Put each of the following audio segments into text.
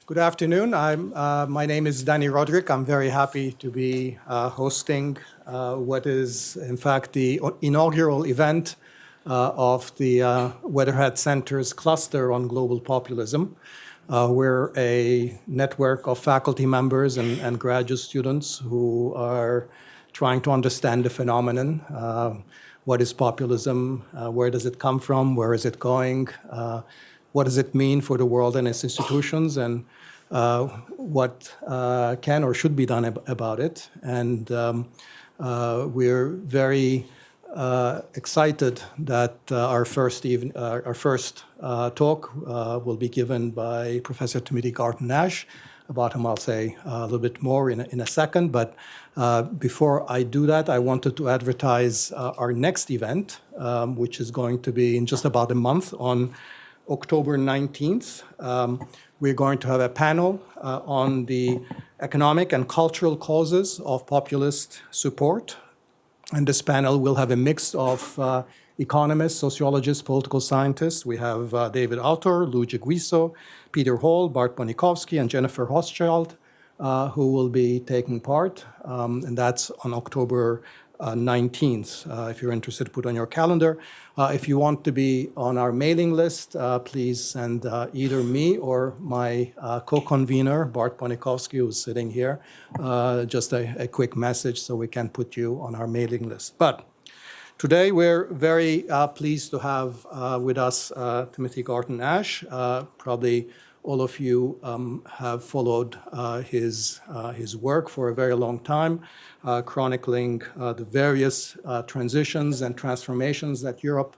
Good afternoon. My name is Dani Rodrik. I'm very happy to be hosting what is, in fact, the inaugural event of the Weatherhead Center's cluster on global populism. We're a network of faculty members and graduate students who are trying to understand the phenomenon. What is populism? Where does it come from? Where is it going? What does it mean for the world and its institutions? And what can or should be done about it? And we're very excited that our first talk will be given by Professor Timothy Garton Ash, about whom I'll say a little bit more in a second. But before I do that, I wanted to advertise our next event, which is going to be in just about a month on October 19th. We're going to have a panel on the economic and cultural causes of populist support. And this panel will have a mix of economists, sociologists, political scientists. We have David Autor, Luigi Guiso, Peter Hall, Bart Bonikowski, and Jennifer Hochschild, who will be taking part. And that's on October 19th. If you're interested, put on your calendar. If you want to be on our mailing list, please send either me or my co-convener, Bart Bonikowski, who's sitting here, just a quick message so we can put you on our mailing list. But today we're very pleased to have with us Timothy Garton Ash. Probably all of you have followed his work for a very long time, chronicling the various transitions and transformations that Europe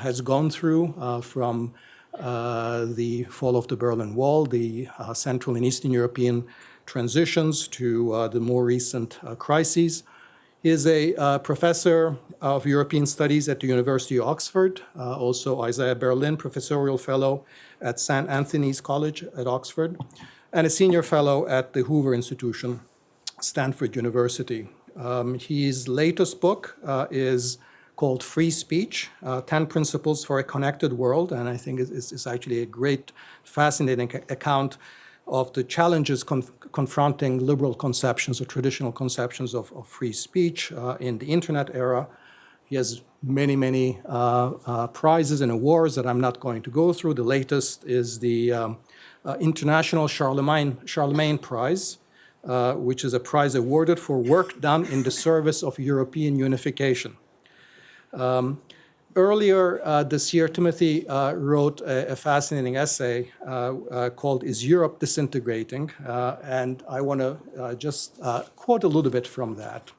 has gone through from the fall of the Berlin Wall, the Central and Eastern European transitions to the more recent crises. He is a professor of European Studies at the University of Oxford, also Isaiah Berlin Professorial Fellow at St. Anthony's College at Oxford, and a senior fellow at the Hoover Institution, Stanford University. His latest book is called Free Speech, 10 Principles for a Connected World, and I think it's actually a great, fascinating account of the challenges confronting liberal conceptions or traditional conceptions of free speech in the internet era. He has many prizes and awards that I'm not going to go through. The latest is the International Charlemagne Prize, which is a prize awarded for work done in the service of European unification. Earlier this year, Timothy wrote a fascinating essay called Is Europe Disintegrating? And I want to just quote a little bit from that.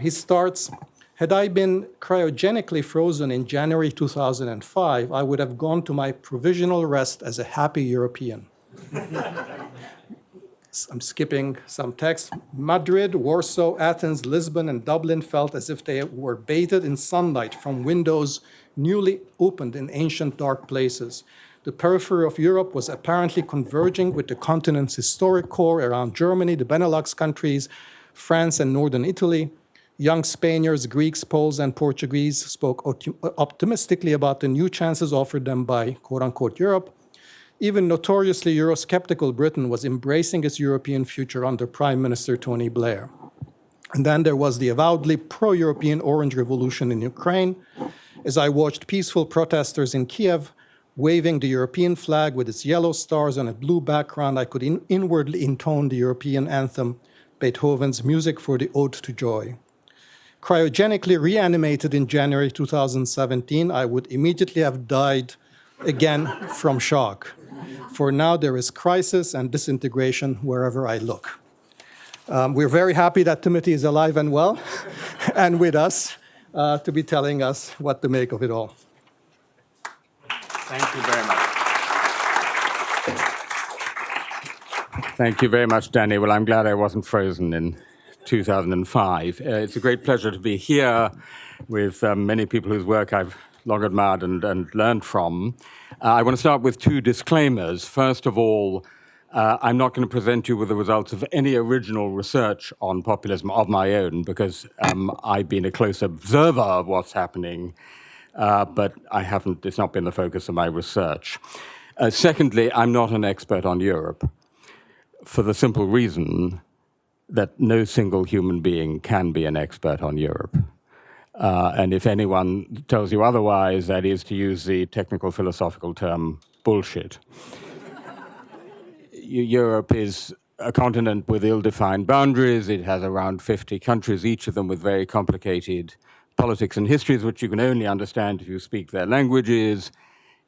He starts, had I been cryogenically frozen in January 2005, I would have gone to my provisional rest as a happy European. I'm skipping some text. Madrid, Warsaw, Athens, Lisbon, and Dublin felt as if they were bathed in sunlight from windows newly opened in ancient dark places. The periphery of Europe was apparently converging with the continent's historic core around Germany, the Benelux countries, France, and northern Italy. Young Spaniards, Greeks, Poles, and Portuguese spoke optimistically about the new chances offered them by quote-unquote Europe. Even notoriously Eurosceptical Britain was embracing its European future under Prime Minister Tony Blair. And then there was the avowedly pro-European Orange Revolution in Ukraine. As I watched peaceful protesters in Kiev waving the European flag with its yellow stars on a blue background, I could inwardly intone the European anthem, Beethoven's Music for the Ode to Joy. Cryogenically reanimated in January 2017, I would immediately have died again from shock. For now, there is crisis and disintegration wherever I look. We're very happy that Timothy is alive and well and with us to be telling us what to make of it all. Thank you very much. Thank you very much, Dani. Well, I'm glad I wasn't frozen in 2005. It's a great pleasure to be here with many people whose work I've long admired and learned from. I want to start with two disclaimers. First of all, I'm not going to present you with the results of any original research on populism of my own, because I've been a close observer of what's happening, but it's not been the focus of my research. Secondly, I'm not an expert on Europe for the simple reason that no single human being can be an expert on Europe. And if anyone tells you otherwise, that is, to use the technical philosophical term, bullshit. Europe is a continent with ill-defined boundaries. It has around 50 countries, each of them with very complicated politics and histories, which you can only understand if you speak their languages.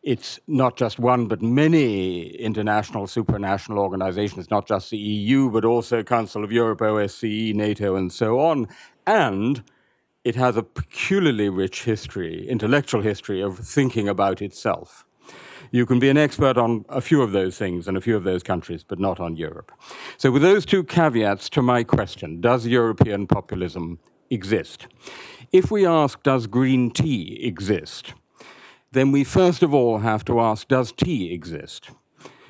It's not just one, but many international, supranational organizations, not just the EU, but also Council of Europe, OSCE, NATO, and so on. And it has a peculiarly rich history, intellectual history of thinking about itself. You can be an expert on a few of those things and a few of those countries, but not on Europe. So with those two caveats to my question, does European populism exist? If we ask, does green tea exist? Then we first of all have to ask, does tea exist?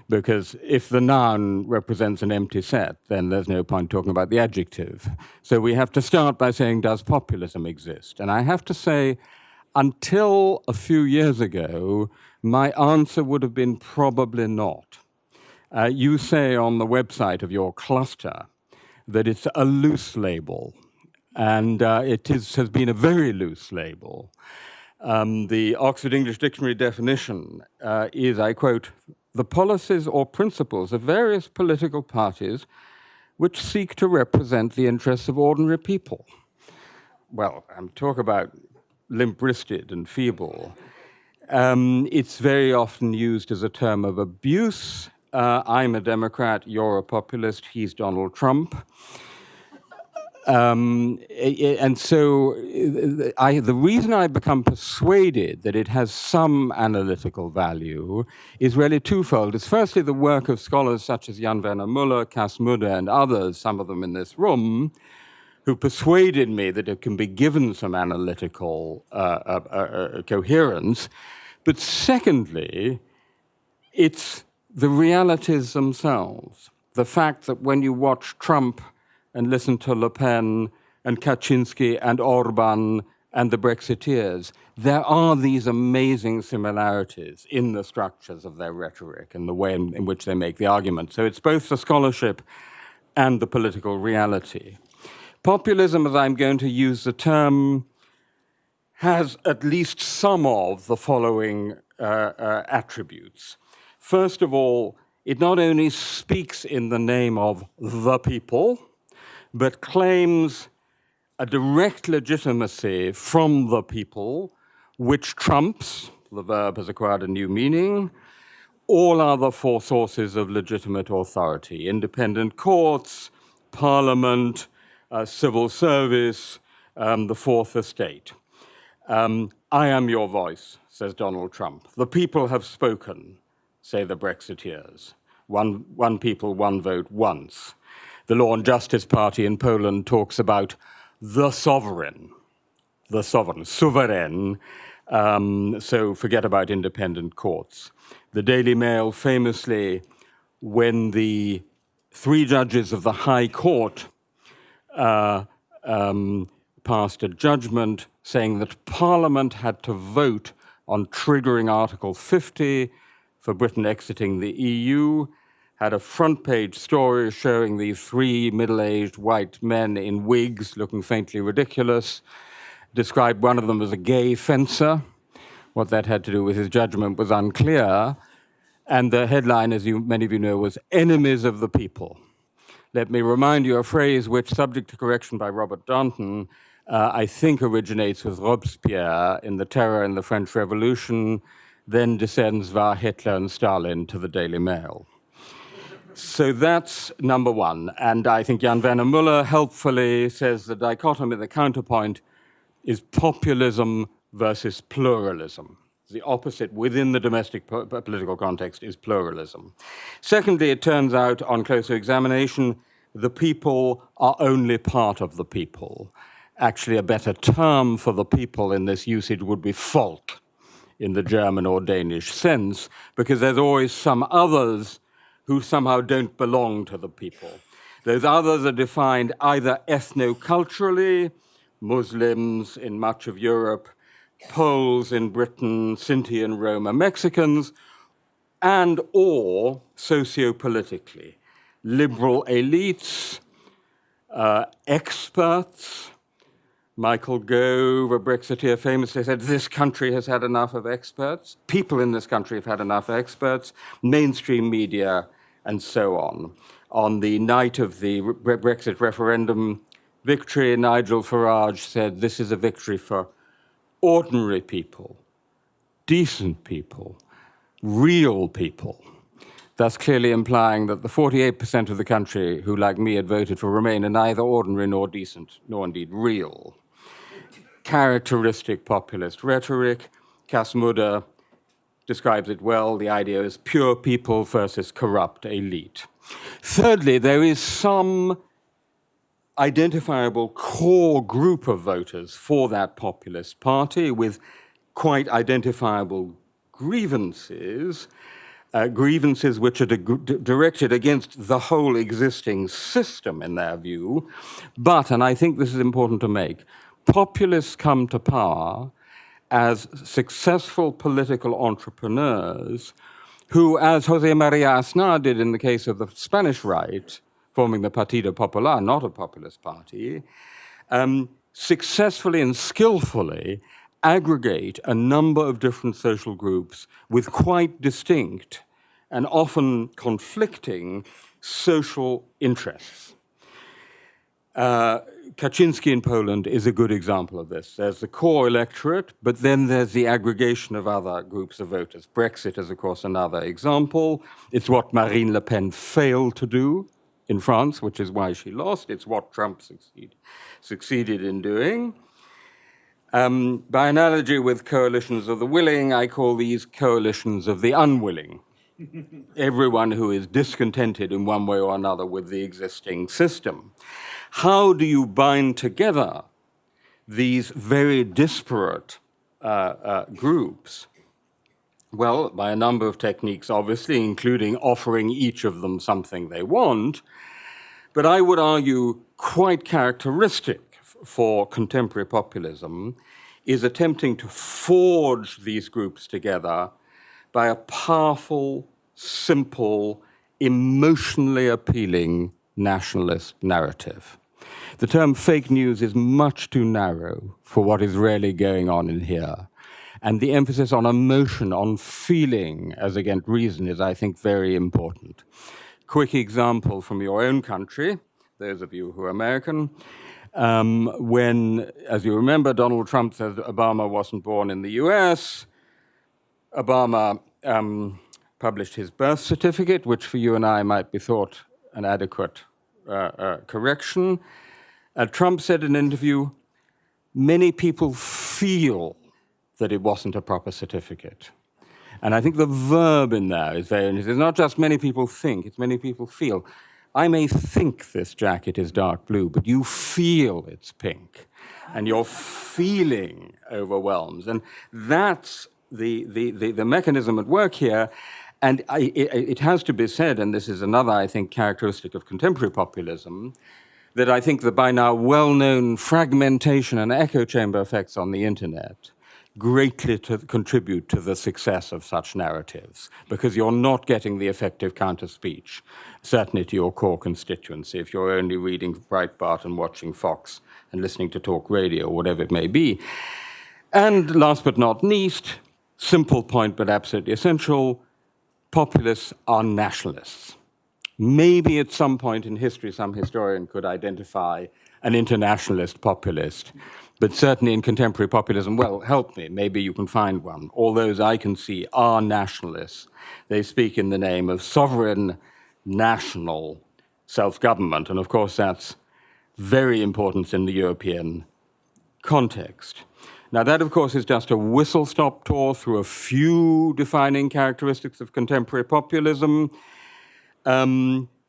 Because if the noun represents an empty set, then there's no point talking about the adjective. So we have to start by saying, does populism exist? And I have to say, until a few years ago, my answer would have been probably not. You say on the website of your cluster that it's a loose label, and has been a very loose label. The Oxford English Dictionary definition is, I quote, the policies or principles of various political parties which seek to represent the interests of ordinary people. Well, I'm talking about limp-wristed and feeble. It's very often used as a term of abuse. I'm a Democrat, you're a populist, he's Donald Trump. And so the reason I become persuaded that it has some analytical value is really twofold. It's firstly the work of scholars such as Jan Werner Müller, Cas Mudde, and others, some of them in this room, who persuaded me that it can be given some analytical coherence. But secondly, it's the realities themselves. The fact that when you watch Trump and listen to Le Pen and Kaczynski and Orban and the Brexiteers, there are these amazing similarities in the structures of their rhetoric and the way in which they make the argument. So it's both the scholarship and the political reality. Populism, as I'm going to use the term, has at least some of the following attributes. First of all, it not only speaks in the name of the people, but claims a direct legitimacy from the people, which trumps, the verb has acquired a new meaning, all other four sources of legitimate authority: independent courts, parliament, civil service, the fourth estate. I am your voice, says Donald Trump. The people have spoken, say the Brexiteers. One people, one vote, once. The Law and Justice Party in Poland talks about the sovereign, sovereign, so forget about independent courts. The Daily Mail famously, when the three judges of the High Court passed a judgment saying that Parliament had to vote on triggering Article 50 for Britain exiting the EU, had a front-page story showing these three middle-aged white men in wigs looking faintly ridiculous, described one of them as a gay fencer. What that had to do with his judgment was unclear. And the headline, as many of you know, was Enemies of the People. Let me remind you a phrase which, subject to correction by Robert Danton, I think originates with Robespierre in The Terror in the French Revolution, then descends via Hitler and Stalin to the Daily Mail. So that's number one. And I think Jan Werner Müller helpfully says the dichotomy, the counterpoint, is populism versus pluralism. The opposite within the domestic political context is pluralism. Secondly, it turns out on closer examination, the people are only part of the people. Actually, a better term for the people in this usage would be Volk in the German or Danish sense, because there's always some others who somehow don't belong to the people. Those others are defined either ethno-culturally, Muslims in much of Europe, Poles in Britain, Sinti and Roma Mexicans, and or socio-politically. Liberal elites, experts. Michael Gove, a Brexiteer, famously said, this country has had enough of experts. People in this country have had enough experts, mainstream media, and so on. On the night of the Brexit referendum victory, Nigel Farage said, this is a victory for ordinary people, decent people, real people, thus clearly implying that the 48% of the country who, like me, had voted for Remain are neither ordinary nor decent, nor indeed real. Characteristic populist rhetoric. Kasmuda describes it well. The idea is pure people versus corrupt elite. Thirdly, there is some identifiable core group of voters for that populist party with quite identifiable grievances, grievances which are directed against the whole existing system in their view. But, and I think this is important to make, populists come to power as successful political entrepreneurs who, as José María Aznar did in the case of the Spanish right, forming the Partido Popular, not a populist party, successfully and skillfully aggregate a number of different social groups with quite distinct and often conflicting social interests. Kaczynski in Poland is a good example of this. There's the core electorate, but then there's the aggregation of other groups of voters. Brexit is, of course, another example. It's what Marine Le Pen failed to do in France, which is why she lost. It's what Trump succeeded in doing. By analogy with coalitions of the willing, I call these coalitions of the unwilling. Everyone who is discontented in one way or another with the existing system. How do you bind together these very disparate groups? Well, by a number of techniques, obviously, including offering each of them something they want. But I would argue quite characteristic for contemporary populism is attempting to forge these groups together by a powerful, simple, emotionally appealing nationalist narrative. The term fake news is much too narrow for what is really going on in here. And the emphasis on emotion, on feeling as against reason is, I think, very important. Quick example from your own country, those of you who are American, when, as you remember, Donald Trump said Obama wasn't born in the US, Obama published his birth certificate, which for you and I might be thought an adequate correction. Trump said in an interview, many people feel that it wasn't a proper certificate. And I think the verb in there is very interesting. It's not just many people think, it's many people feel. I may think this jacket is dark blue, but you feel it's pink. And your feeling overwhelms. And that's the mechanism at work here. And it has to be said, and this is another, I think, characteristic of contemporary populism, that I think the by now well-known fragmentation and echo chamber effects on the internet greatly contribute to the success of such narratives, because you're not getting the effective counter-speech, certainly to your core constituency, if you're only reading Breitbart and watching Fox and listening to talk radio, or whatever it may be. And last but not least, simple point but absolutely essential, populists are nationalists. Maybe at some point in history, some historian could identify an internationalist populist, but certainly in contemporary populism, well, help me, maybe you can find one. All those I can see are nationalists. They speak in the name of sovereign national self-government, and of course that's very important in the European context. Now that, of course, is just a whistle-stop tour through a few defining characteristics of contemporary populism.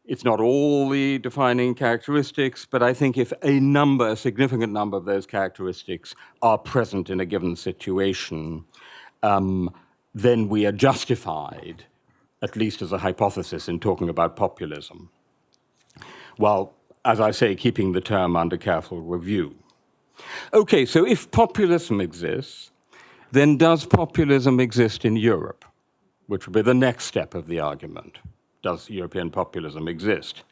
It's not all the defining characteristics, but I think if a significant number of those characteristics are present in a given situation, then we are justified, at least as a hypothesis, in talking about populism. Well, as I say, keeping the term under careful review. Okay, so if populism exists, then does populism exist in Europe? which would be the next step of the argument. Does European populism exist?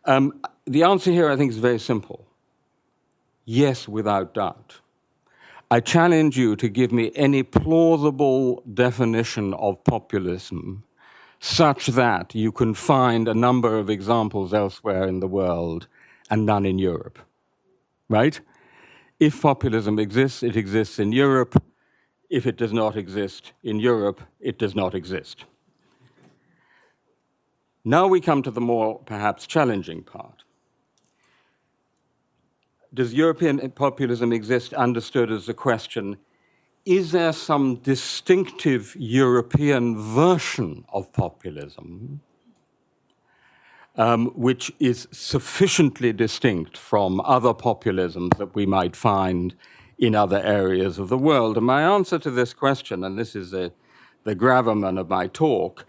The answer here, I think, is very simple. Yes, without doubt. I challenge you to give me any plausible definition of populism such that you can find a number of examples elsewhere in the world and none in Europe, right? If populism exists, it exists in Europe. If it does not exist in Europe, it does not exist. Now we come to the more, perhaps, challenging part. Does European populism exist understood as the question, is there some distinctive European version of populism which is sufficiently distinct from other populisms that we might find in other areas of the world? And my answer to this question, and this is the gravamen of my talk,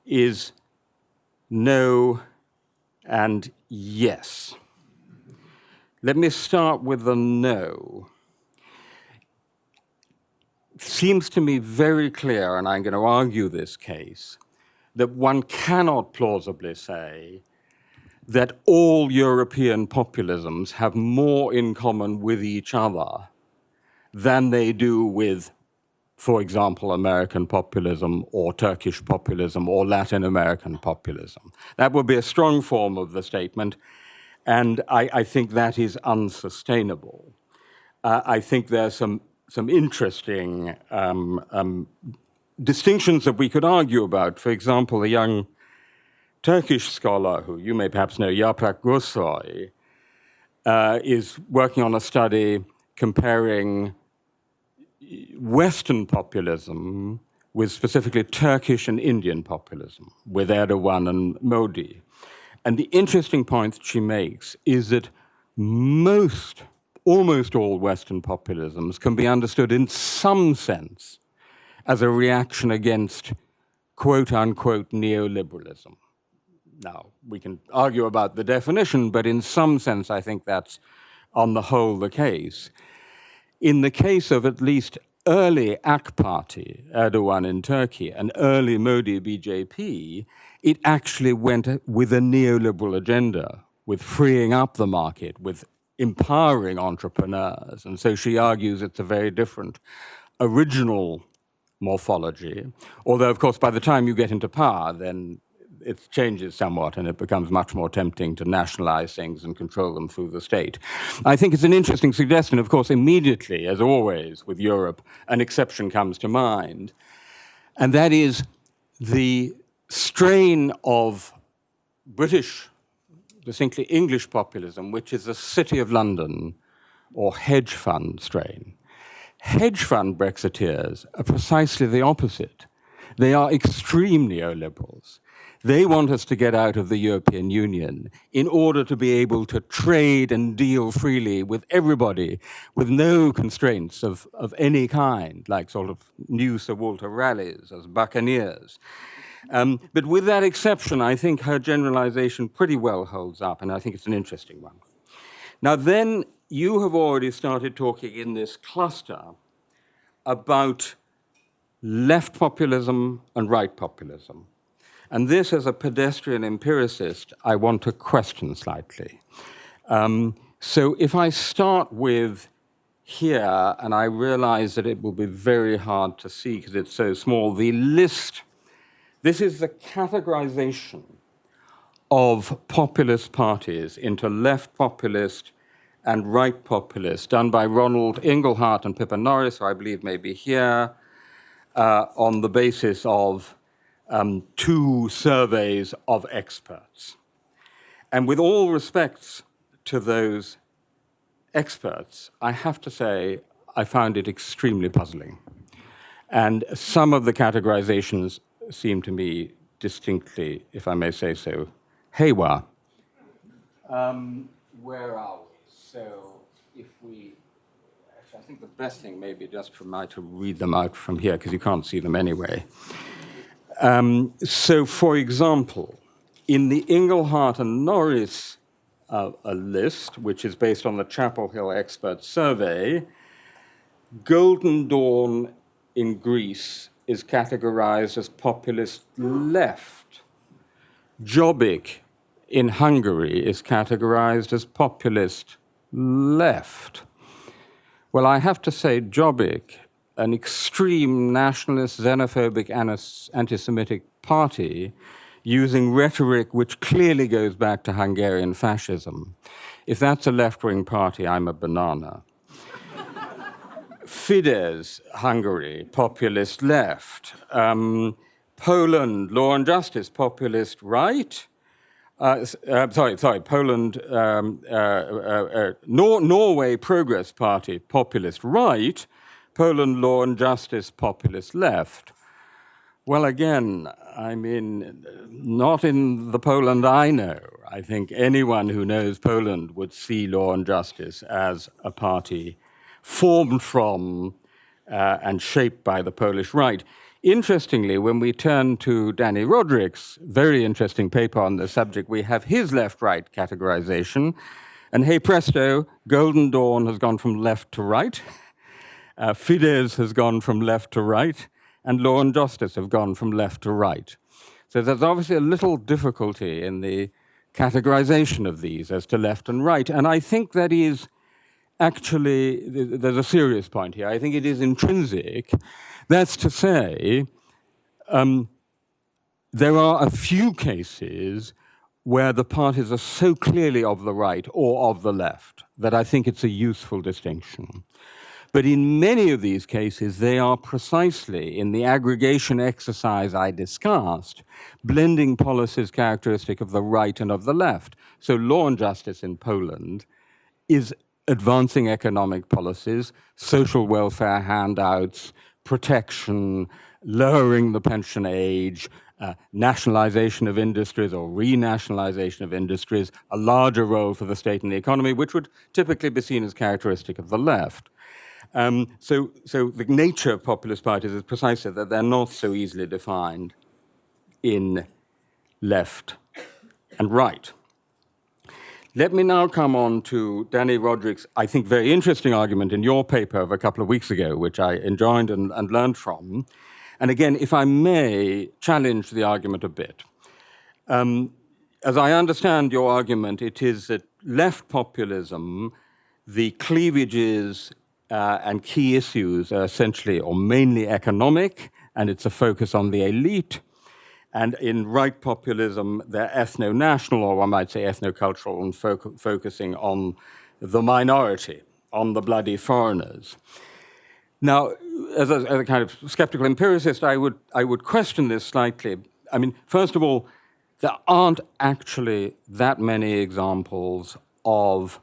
is no and yes. Let me start with the no. It seems to me very clear, and I'm going to argue this case, that one cannot plausibly say that all European populisms have more in common with each other than they do with, for example, American populism or Turkish populism or Latin American populism. That would be a strong form of the statement, and I think that is unsustainable. I think there's some interesting distinctions that we could argue about. For example, a young Turkish scholar who you may perhaps know, Yaprak Gürsoy, is working on a study comparing Western populism with specifically Turkish and Indian populism, with Erdogan and Modi. And the interesting point that she makes is that almost all Western populisms can be understood in some sense as a reaction against quote-unquote neoliberalism. Now, we can argue about the definition, but in some sense I think that's on the whole the case. In the case of at least early AK Party, Erdogan in Turkey, and early Modi BJP, it actually went with a neoliberal agenda, with freeing up the market, with empowering entrepreneurs. And so she argues it's a very different original morphology. Although, of course, by the time you get into power, then it changes somewhat and it becomes much more tempting to nationalize things and control them through the state. I think it's an interesting suggestion. Of course, immediately, as always with Europe, an exception comes to mind. And that is the strain of British, distinctly English populism, which is the City of London or hedge fund strain. Hedge fund Brexiteers are precisely the opposite. They are extreme neoliberals. They want us to get out of the European Union in order to be able to trade and deal freely with everybody, with no constraints of any kind, like sort of new Sir Walter Raleigh's as buccaneers. But with that exception, I think her generalization pretty well holds up, and I think it's an interesting one. Now then, you have already started talking in this cluster about left populism and right populism. And this, as a pedestrian empiricist, I want to question slightly. So if I start with here, and I realize that it will be very hard to see because it's so small, the list, this is the categorization of populist parties into left populist and right populist, done by Ronald Inglehart and Pippa Norris, who I believe may be here, on the basis of 2 surveys of experts. And with all respects to those experts, I have to say I found it extremely puzzling. And some of the categorizations seem to me distinctly, if I may say so, haywire. Where are we? So if we, actually, I think the best thing may be just for me to read them out from here, because you can't see them anyway. So, for example, in the Inglehart and Norris a list, which is based on the Chapel Hill Expert Survey, Golden Dawn in Greece is categorized as populist left. Jobbik in Hungary is categorized as populist left. Well, I have to say, Jobbik, an extreme nationalist, xenophobic, anti-Semitic party, using rhetoric which clearly goes back to Hungarian fascism. If that's a left-wing party, I'm a banana. Fidesz, Hungary, populist left. Poland, Law and Justice, populist right. Poland, Norway Progress Party, populist right. Poland, Law and Justice, populist left. Well, again, I mean, not in the Poland I know. I think anyone who knows Poland would see Law and Justice as a party formed from and shaped by the Polish right. Interestingly, when we turn to Dani Rodrik's very interesting paper on the subject, we have his left-right categorization. And hey presto, Golden Dawn has gone from left to right. Fidesz has gone from left to right. And Law and Justice have gone from left to right. So there's obviously a little difficulty in the categorization of these as to left and right. And I think that is actually, there's a serious point here. I think it is intrinsic. That's to say, there are a few cases where the parties are so clearly of the right or of the left that I think it's a useful distinction. But in many of these cases, they are precisely, in the aggregation exercise I discussed, blending policies characteristic of the right and of the left. So Law and Justice in Poland is advancing economic policies, social welfare handouts, protection, lowering the pension age, nationalization of industries or renationalization of industries, a larger role for the state in the economy, which would typically be seen as characteristic of the left. So the nature of populist parties is precisely that they're not so easily defined in left and right. Let me now come on to Dani Rodrik's, I think, very interesting argument in your paper of a couple of weeks ago, which I enjoyed and learned from. And again, if I may challenge the argument a bit. As I understand your argument, it is that left populism, the cleavages and key issues are essentially or mainly economic, and it's a focus on the elite. And in right populism, they're ethno-national, or one might say ethno-cultural, and focusing on the minority, on the bloody foreigners. Now, as a kind of skeptical empiricist, I would question this slightly. I mean, first of all, there aren't actually that many examples of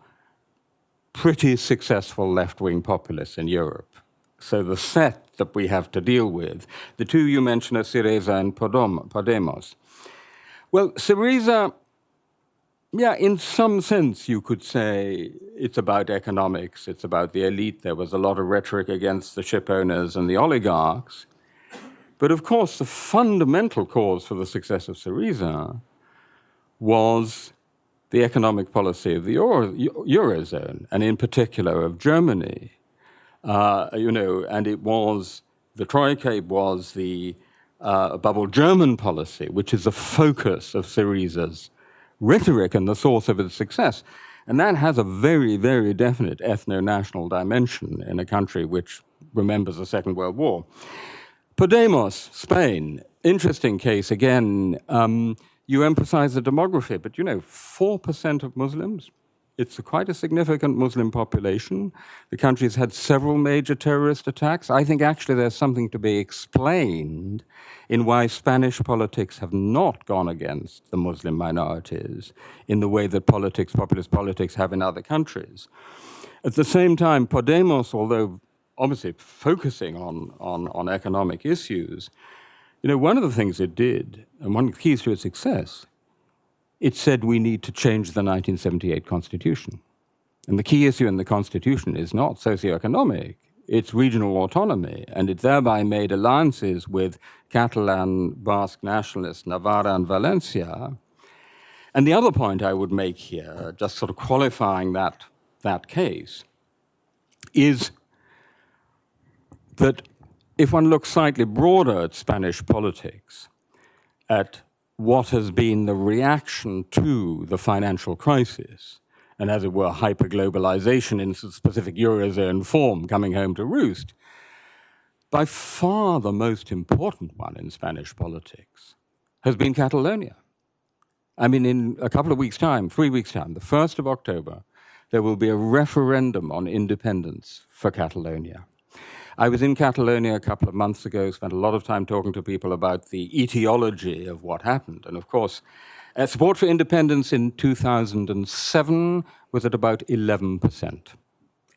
pretty successful left-wing populists in Europe. So the set that we have to deal with, the two you mentioned are Syriza and Podemos. Well, Syriza, yeah, in some sense you could say it's about economics, it's about the elite. There was a lot of rhetoric against the ship owners and the oligarchs. But of course, the fundamental cause for the success of Syriza was the economic policy of the Eurozone, and in particular of Germany. And it was, the Troika was the bubble German policy, which is the focus of Syriza's rhetoric and the source of its success. And that has a very, very definite ethno-national dimension in a country which remembers the Second World War. Podemos, Spain, interesting case again. You emphasize the demography, but 4% of Muslims. It's quite a significant Muslim population. The country's had several major terrorist attacks. I think actually there's something to be explained in why Spanish politics have not gone against the Muslim minorities in the way that populist politics have in other countries. At the same time, Podemos, although obviously focusing on economic issues, one of the things it did, and one of the keys to its success, it said we need to change the 1978 Constitution. And the key issue in the Constitution is not socioeconomic, it's regional autonomy. And it thereby made alliances with Catalan, Basque nationalists, Navarra and Valencia. And the other point I would make here, just sort of qualifying that case, is that if one looks slightly broader at Spanish politics, at what has been the reaction to the financial crisis, and as it were, hyperglobalization in specific Eurozone form coming home to roost, by far the most important one in Spanish politics has been Catalonia. I mean, in a couple of weeks' time, 3 weeks' time, the 1st of October, there will be a referendum on independence for Catalonia. I was in Catalonia a couple of months ago, spent a lot of time talking to people about the etiology of what happened. And of course, support for independence in 2007 was at about 11%,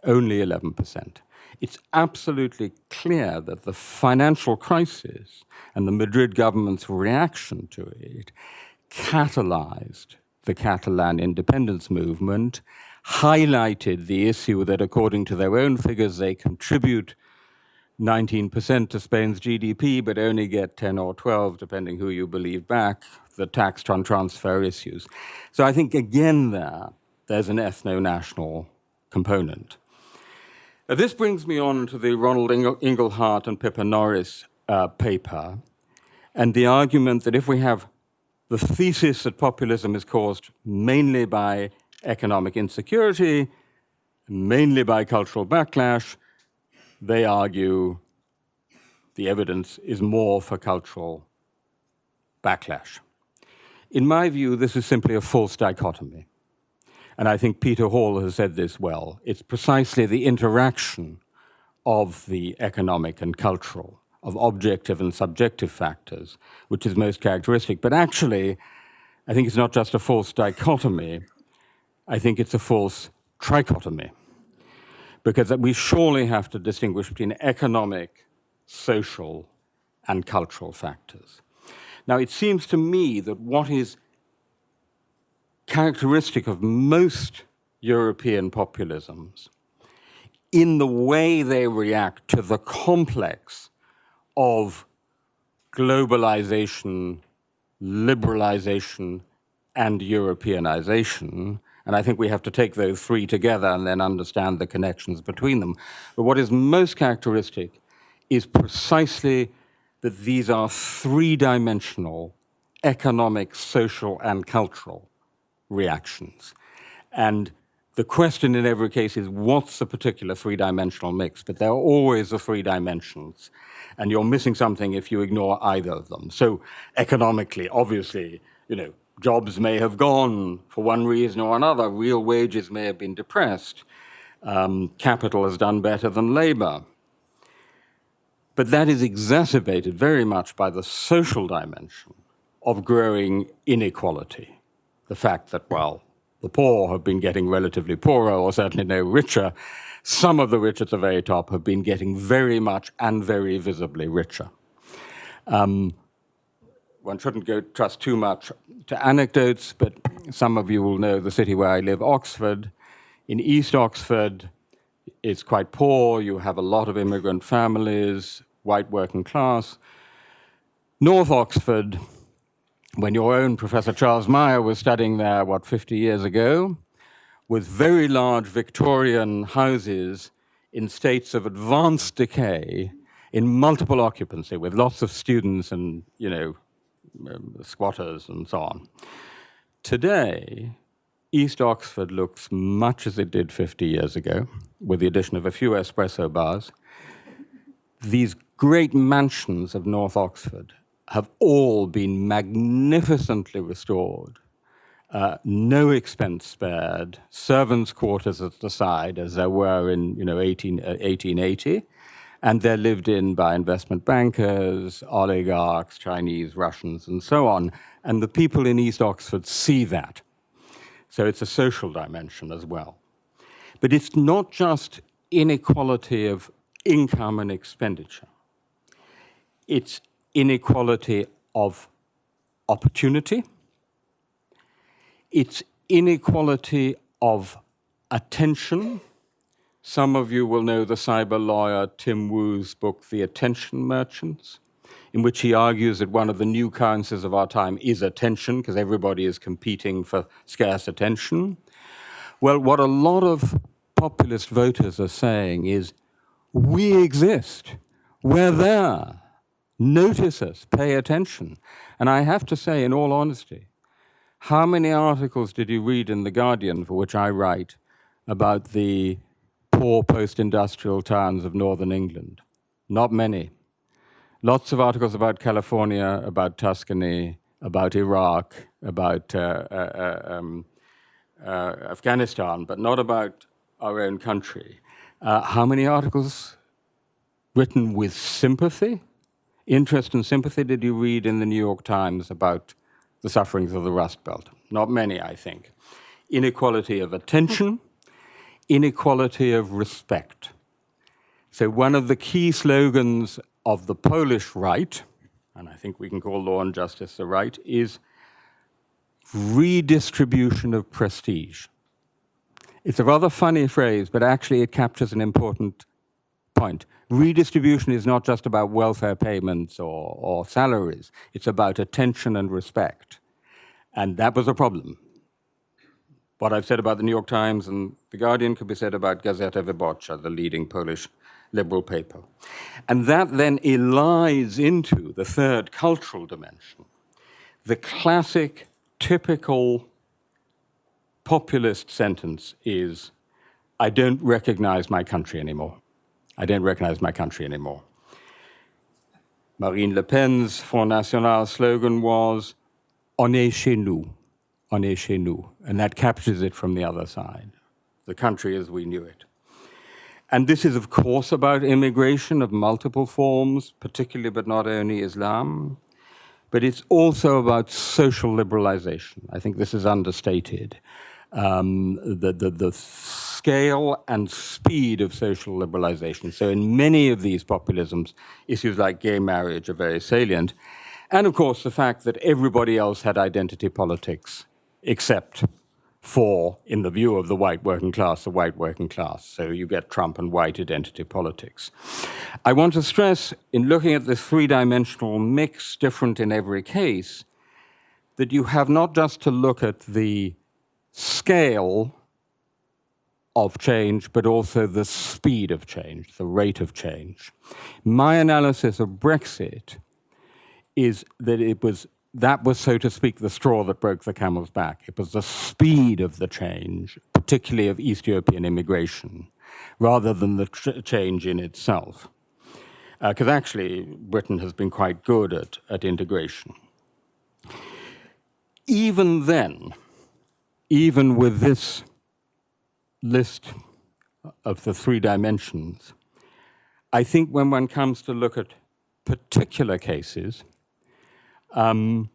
only 11%. It's absolutely clear that the financial crisis and the Madrid government's reaction to it catalyzed the Catalan independence movement, highlighted the issue that according to their own figures, they contribute 19% to Spain's GDP, but only get 10 or 12, depending who you believe back, the tax transfer issues. So I think, again, there's an ethno-national component. This brings me on to the Ronald Inglehart and Pippa Norris paper, and the argument that if we have the thesis that populism is caused mainly by economic insecurity, mainly by cultural backlash, they argue the evidence is more for cultural backlash. In my view, this is simply a false dichotomy. And I think Peter Hall has said this well. It's precisely the interaction of the economic and cultural, of objective and subjective factors, which is most characteristic. But actually, I think it's not just a false dichotomy, I think it's a false trichotomy. Because we surely have to distinguish between economic, social, and cultural factors. Now, it seems to me that what is characteristic of most European populisms in the way they react to the complex of globalization, liberalization, and Europeanization, and I think we have to take those three together and then understand the connections between them. But what is most characteristic is precisely that these are three-dimensional economic, social, and cultural reactions. And the question in every case is, what's the particular three-dimensional mix? But there are always the three dimensions, and you're missing something if you ignore either of them. So economically, obviously, jobs may have gone for one reason or another. Real wages may have been depressed. Capital has done better than labor. But that is exacerbated very much by the social dimension of growing inequality. The fact that, well, the poor have been getting relatively poorer, or certainly no richer. Some of the rich at the very top have been getting very much and very visibly richer. One shouldn't trust too much to anecdotes, but some of you will know the city where I live, Oxford. In East Oxford, it's quite poor. You have a lot of immigrant families, white working class. North Oxford, when your own Professor Charles Meyer was studying there, 50 years ago, with very large Victorian houses in states of advanced decay, in multiple occupancy, with lots of students and, squatters and so on. Today, East Oxford looks much as it did 50 years ago, with the addition of a few espresso bars. These great mansions of North Oxford have all been magnificently restored, no expense spared, servants' quarters at the side, as there were in 1880, and they're lived in by investment bankers, oligarchs, Chinese, Russians, and so on. And the people in East Oxford see that. So it's a social dimension as well. But it's not just inequality of income and expenditure. It's inequality of opportunity. It's inequality of attention. Some of you will know the cyber lawyer Tim Wu's book, The Attention Merchants, in which he argues that one of the new currencies of our time is attention, because everybody is competing for scarce attention. Well, what a lot of populist voters are saying is, we exist. We're there. Notice us, pay attention. And I have to say, in all honesty, how many articles did you read in The Guardian, for which I write, about the poor post-industrial towns of northern England? Not many. Lots of articles about California, about Tuscany, about Iraq, about Afghanistan, but not about our own country. How many articles written with sympathy, interest and sympathy did you read in the New York Times about the sufferings of the Rust Belt? Not many, I think. Inequality of attention, inequality of respect. So one of the key slogans of the Polish right, and I think we can call Law and Justice the right, is redistribution of prestige. It's a rather funny phrase, but actually it captures an important point. Redistribution is not just about welfare payments or salaries. It's about attention and respect. And that was a problem. What I've said about the New York Times and The Guardian could be said about Gazeta Wyborcza, the leading Polish liberal paper. And that then elides into the third cultural dimension, the classic, typical populist sentence is, I don't recognize my country anymore. I don't recognize my country anymore. Marine Le Pen's Front National slogan was, on est chez nous, on est chez nous. And that captures it from the other side, the country as we knew it. And this is, of course, about immigration of multiple forms, particularly but not only Islam, but it's also about social liberalization. I think this is understated. The scale and speed of social liberalization. So in many of these populisms, issues like gay marriage are very salient. And of course, the fact that everybody else had identity politics, except for, in the view of the white working class, the white working class. So you get Trump and white identity politics. I want to stress, in looking at this three-dimensional mix, different in every case, that you have not just to look at the scale of change, but also the speed of change, the rate of change. My analysis of Brexit is that that was, so to speak, the straw that broke the camel's back. It was the speed of the change, particularly of East European immigration, rather than the change in itself. Because actually, Britain has been quite good at integration. Even then, even with this list of the three dimensions, I think when one comes to look at particular cases, there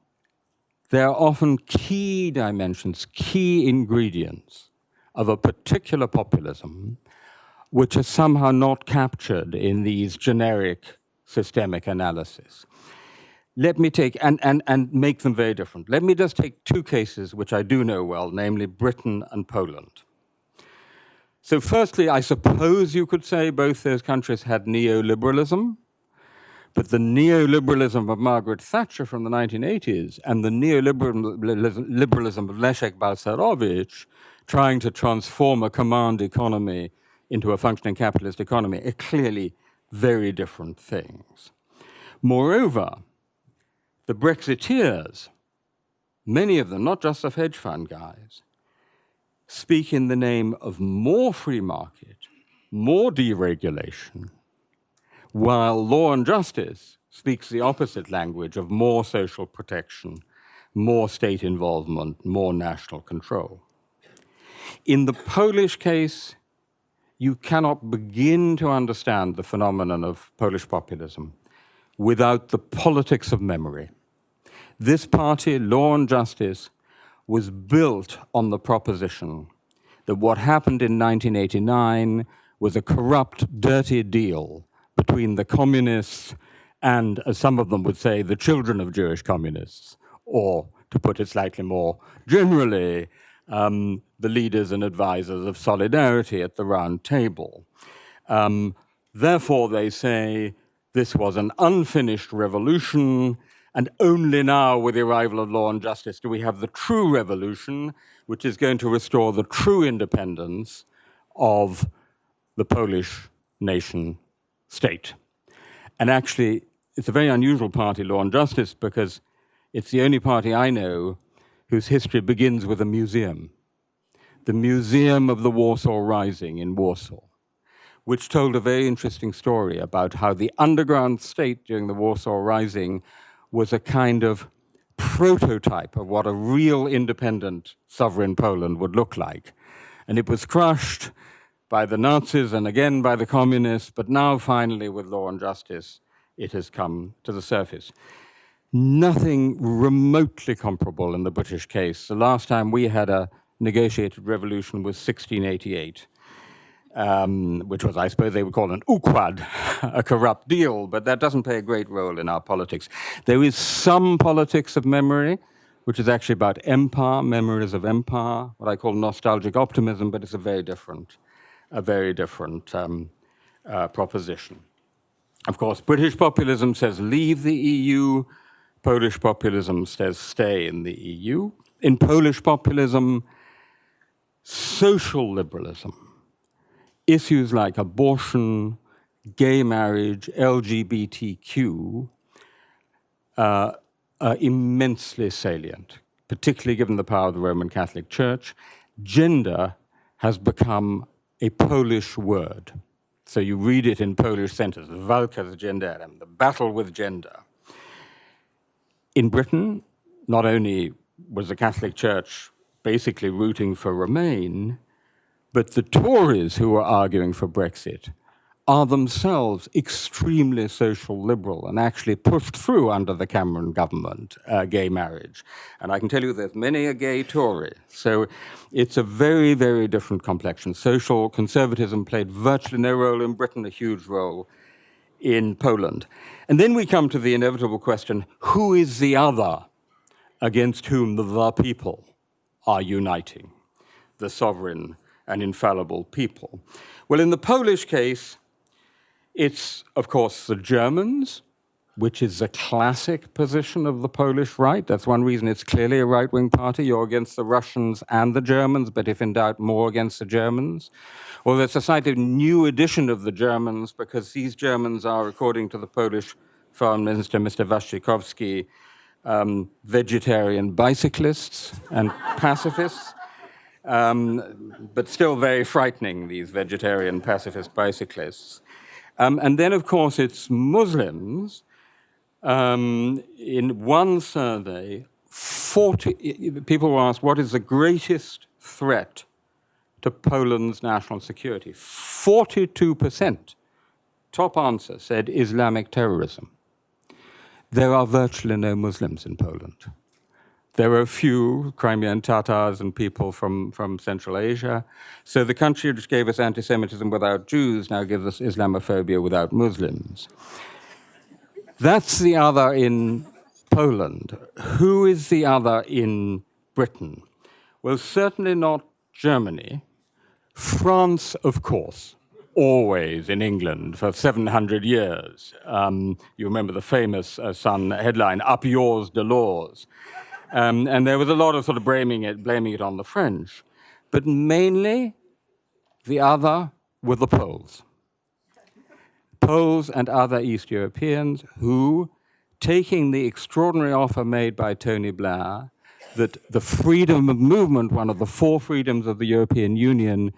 are often key dimensions, key ingredients of a particular populism which are somehow not captured in these generic systemic analysis. Let me take, and make them very different. Let me just take two cases which I do know well, namely Britain and Poland. So firstly, I suppose you could say both those countries had neoliberalism, but the neoliberalism of Margaret Thatcher from the 1980s and the neoliberalism of Leszek Balcerowicz trying to transform a command economy into a functioning capitalist economy are clearly very different things. Moreover, the Brexiteers, many of them, not just the hedge fund guys, speak in the name of more free market, more deregulation, while Law and Justice speaks the opposite language of more social protection, more state involvement, more national control. In the Polish case, you cannot begin to understand the phenomenon of Polish populism without the politics of memory. This party, Law and Justice, was built on the proposition that what happened in 1989 was a corrupt, dirty deal between the communists and, as some of them would say, the children of Jewish communists, or, to put it slightly more generally, the leaders and advisors of solidarity at the Round Table. Therefore, they say, this was an unfinished revolution, and only now, with the arrival of Law and Justice, do we have the true revolution, which is going to restore the true independence of the Polish nation state. And actually, it's a very unusual party, Law and Justice, because it's the only party I know whose history begins with a museum. The Museum of the Warsaw Rising in Warsaw, which told a very interesting story about how the underground state during the Warsaw Rising was a kind of prototype of what a real independent sovereign Poland would look like. And it was crushed by the Nazis and again by the communists, but now finally with Law and Justice, it has come to the surface. Nothing remotely comparable in the British case. The last time we had a negotiated revolution was 1688. Which was, I suppose they would call an układ, a corrupt deal, but that doesn't play a great role in our politics. There is some politics of memory, which is actually about empire, memories of empire, what I call nostalgic optimism, but it's a very different proposition. Of course, British populism says leave the EU, Polish populism says stay in the EU. In Polish populism, social liberalism, issues like abortion, gay marriage, LGBTQ are immensely salient, particularly given the power of the Roman Catholic Church. Gender has become a Polish word. So you read it in Polish centers, walka z genderem, the battle with gender. In Britain, not only was the Catholic Church basically rooting for Remain, but the Tories who were arguing for Brexit are themselves extremely social liberal and actually pushed through under the Cameron government gay marriage. And I can tell you there's many a gay Tory. So it's a very, very different complexion. Social conservatism played virtually no role in Britain, a huge role in Poland. And then we come to the inevitable question, who is the other against whom the people are uniting, the sovereign and infallible people? Well, in the Polish case, it's, of course, the Germans, which is the classic position of the Polish right. That's one reason it's clearly a right-wing party. You're against the Russians and the Germans, but if in doubt, more against the Germans. Well, there's a slightly new edition of the Germans, because these Germans are, according to the Polish Foreign Minister, Mr. Waszczykowski, vegetarian bicyclists and pacifists. But still very frightening, these vegetarian pacifist bicyclists. And then, of course, it's Muslims. In one survey, people were asked, what is the greatest threat to Poland's national security? 42%, top answer, said Islamic terrorism. There are virtually no Muslims in Poland. There are a few Crimean Tatars and people from Central Asia. So the country which gave us anti-Semitism without Jews now gives us Islamophobia without Muslims. That's the other in Poland. Who is the other in Britain? Well, certainly not Germany. France, of course, always in England for 700 years. You remember the famous Sun headline, "Up yours, Delors." And there was a lot of sort of blaming it on the French. But mainly, the other were the Poles. Poles and other East Europeans who, taking the extraordinary offer made by Tony Blair, that the freedom of movement, one of the four freedoms of the European Union,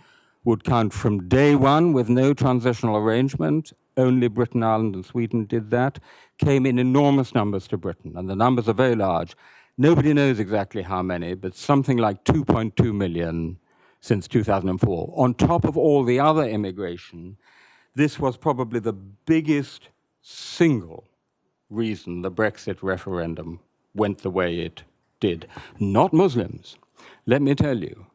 would count from day one with no transitional arrangement. Only Britain, Ireland, and Sweden did that, came in enormous numbers to Britain, and the numbers are very large. Nobody knows exactly how many, but something like 2.2 million since 2004. On top of all the other immigration, this was probably the biggest single reason the Brexit referendum went the way it did. Not Muslims, let me tell you.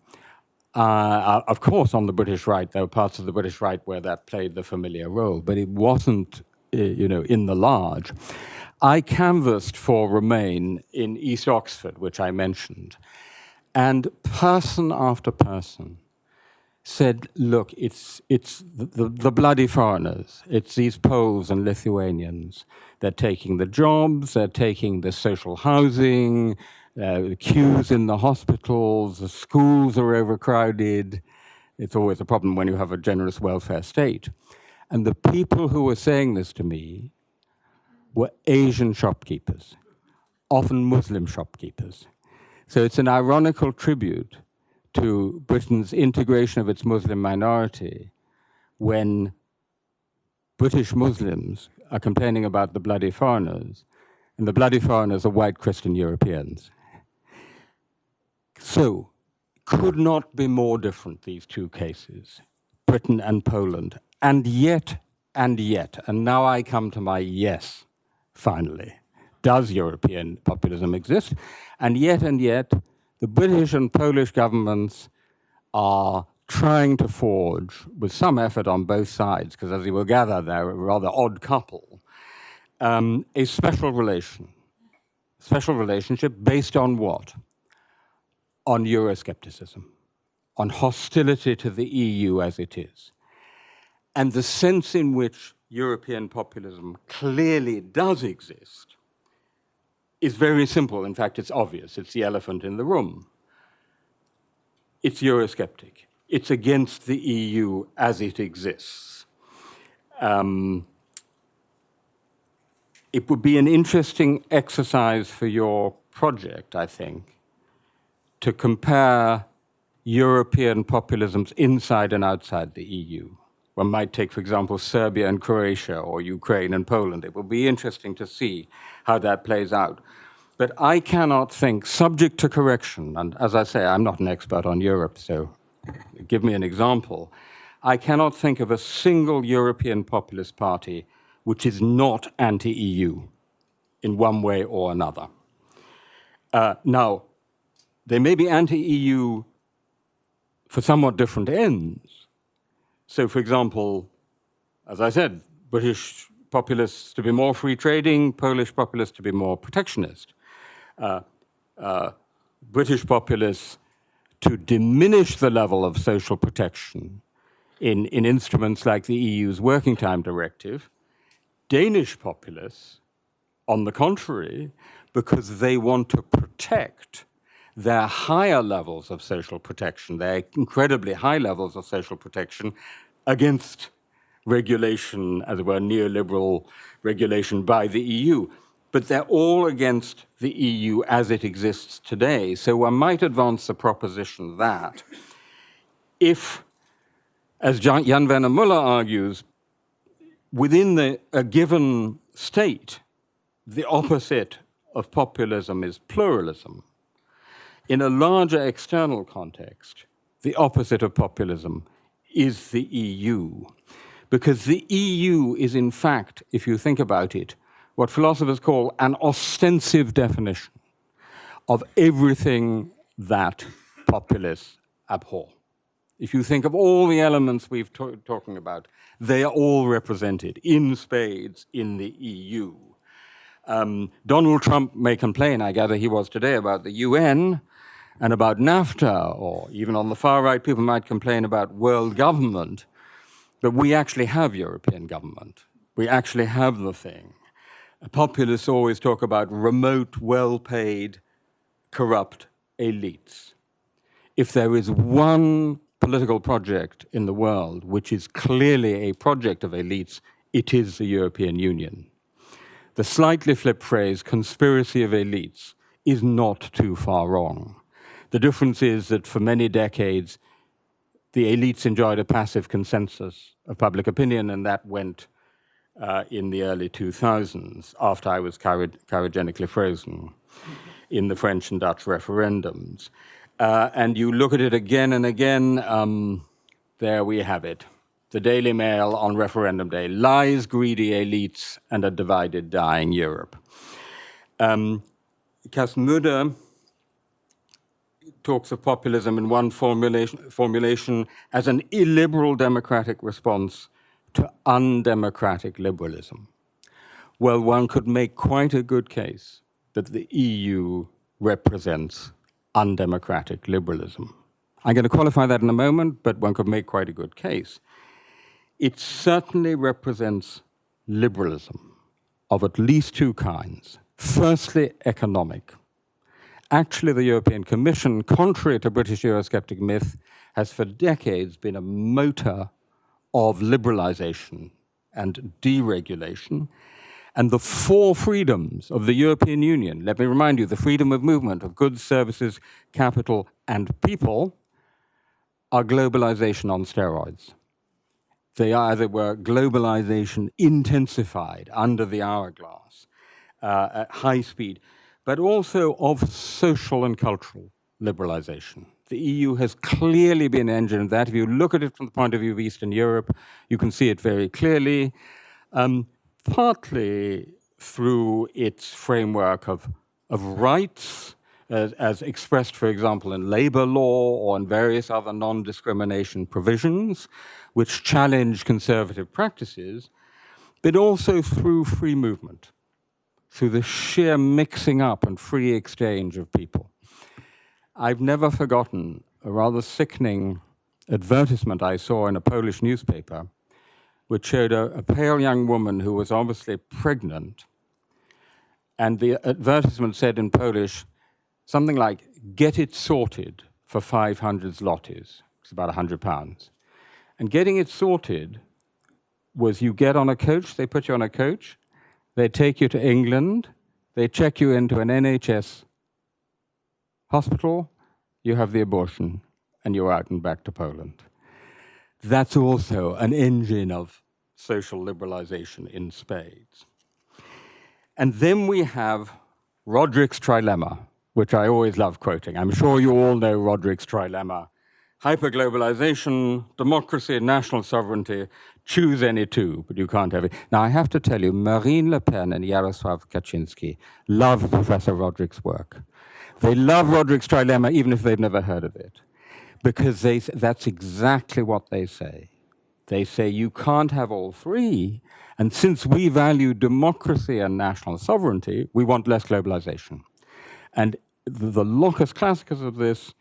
Of course, on the British right, there were parts of the British right where that played the familiar role, but it wasn't, in the large. I canvassed for Remain in East Oxford, which I mentioned, and person after person said, look, it's the bloody foreigners. It's these Poles and Lithuanians. They're taking the jobs, they're taking the social housing, the queues in the hospitals, the schools are overcrowded. It's always a problem when you have a generous welfare state. And the people who were saying this to me were Asian shopkeepers, often Muslim shopkeepers. So it's an ironical tribute to Britain's integration of its Muslim minority when British Muslims are complaining about the bloody foreigners, and the bloody foreigners are white Christian Europeans. So, could not be more different, these two cases, Britain and Poland. And yet, and now I come to my yes, finally. Does European populism exist? And yet, the British and Polish governments are trying to forge, with some effort on both sides, because as you will gather, they're a rather odd couple, a special relationship based on what? On Euroskepticism, on hostility to the EU as it is. And the sense in which European populism clearly does exist is very simple. In fact, it's obvious. It's the elephant in the room. It's Eurosceptic. It's against the EU as it exists. It would be an interesting exercise for your project, I think, to compare European populisms inside and outside the EU. One might take, for example, Serbia and Croatia, or Ukraine and Poland. It will be interesting to see how that plays out. But I cannot think, subject to correction, and as I say, I'm not an expert on Europe, so give me an example. I cannot think of a single European populist party which is not anti-EU in one way or another. Now, they may be anti-EU for somewhat different ends. So, for example, as I said, British populists to be more free trading, Polish populists to be more protectionist. British populists to diminish the level of social protection in instruments like the EU's Working Time Directive. Danish populists, on the contrary, because they want to protect their higher levels of social protection, their incredibly high levels of social protection against regulation, as it were, neoliberal regulation by the EU. But they're all against the EU as it exists today. So one might advance the proposition that if, as Jan Werner Müller argues, within a given state, the opposite of populism is pluralism. In a larger external context, the opposite of populism is the EU. Because the EU is, in fact, if you think about it, what philosophers call an ostensive definition of everything that populists abhor. If you think of all the elements we've talking about, they are all represented in spades in the EU. Donald Trump may complain, I gather he was today, about the UN and about NAFTA, or even on the far right, people might complain about world government, but we actually have European government. We actually have the thing. Populists always talk about remote, well-paid, corrupt elites. If there is one political project in the world which is clearly a project of elites, it is the European Union. The slightly flipped phrase, conspiracy of elites, is not too far wrong. The difference is that for many decades, the elites enjoyed a passive consensus of public opinion, and that went in the early 2000s, after I was cryogenically frozen in the French and Dutch referendums. And you look at it again and again, there we have it. The Daily Mail on referendum day, lies, greedy elites, and a divided, dying Europe. Kasmuda talks of populism in one formulation as an illiberal democratic response to undemocratic liberalism. Well, one could make quite a good case that the EU represents undemocratic liberalism. I'm going to qualify that in a moment, but one could make quite a good case. It certainly represents liberalism of at least two kinds. Firstly, economic. Actually, the European Commission, contrary to British Eurosceptic myth, has for decades been a motor of liberalization and deregulation. And the four freedoms of the European Union, let me remind you, the freedom of movement of goods, services, capital, and people, are globalization on steroids. They are, as it were, globalization intensified under the hourglass at high speed, but also of social and cultural liberalization. The EU has clearly been an engine of that. If you look at it from the point of view of Eastern Europe, you can see it very clearly, partly through its framework of rights, as expressed, for example, in labor law or in various other non-discrimination provisions, which challenge conservative practices, but also through free movement, through the sheer mixing up and free exchange of people. I've never forgotten a rather sickening advertisement I saw in a Polish newspaper, which showed a pale young woman who was obviously pregnant. And the advertisement said in Polish something like, "Get it sorted for 500 zlotys." It's about £100. And getting it sorted was you get on a coach, they put you on a coach, they take you to England, they check you into an NHS hospital, you have the abortion, and you're out and back to Poland. That's also an engine of social liberalization in spades. And then we have Rodrik's trilemma, which I always love quoting. I'm sure you all know Rodrik's trilemma. Hyperglobalization, democracy, and national sovereignty, choose any two, but you can't have it. Now, I have to tell you, Marine Le Pen and Jarosław Kaczynski love Professor Rodrik's work. They love Rodrik's trilemma, even if they've never heard of it, because that's exactly what they say. They say you can't have all three, and since we value democracy and national sovereignty, we want less globalization. And the locus classicus of this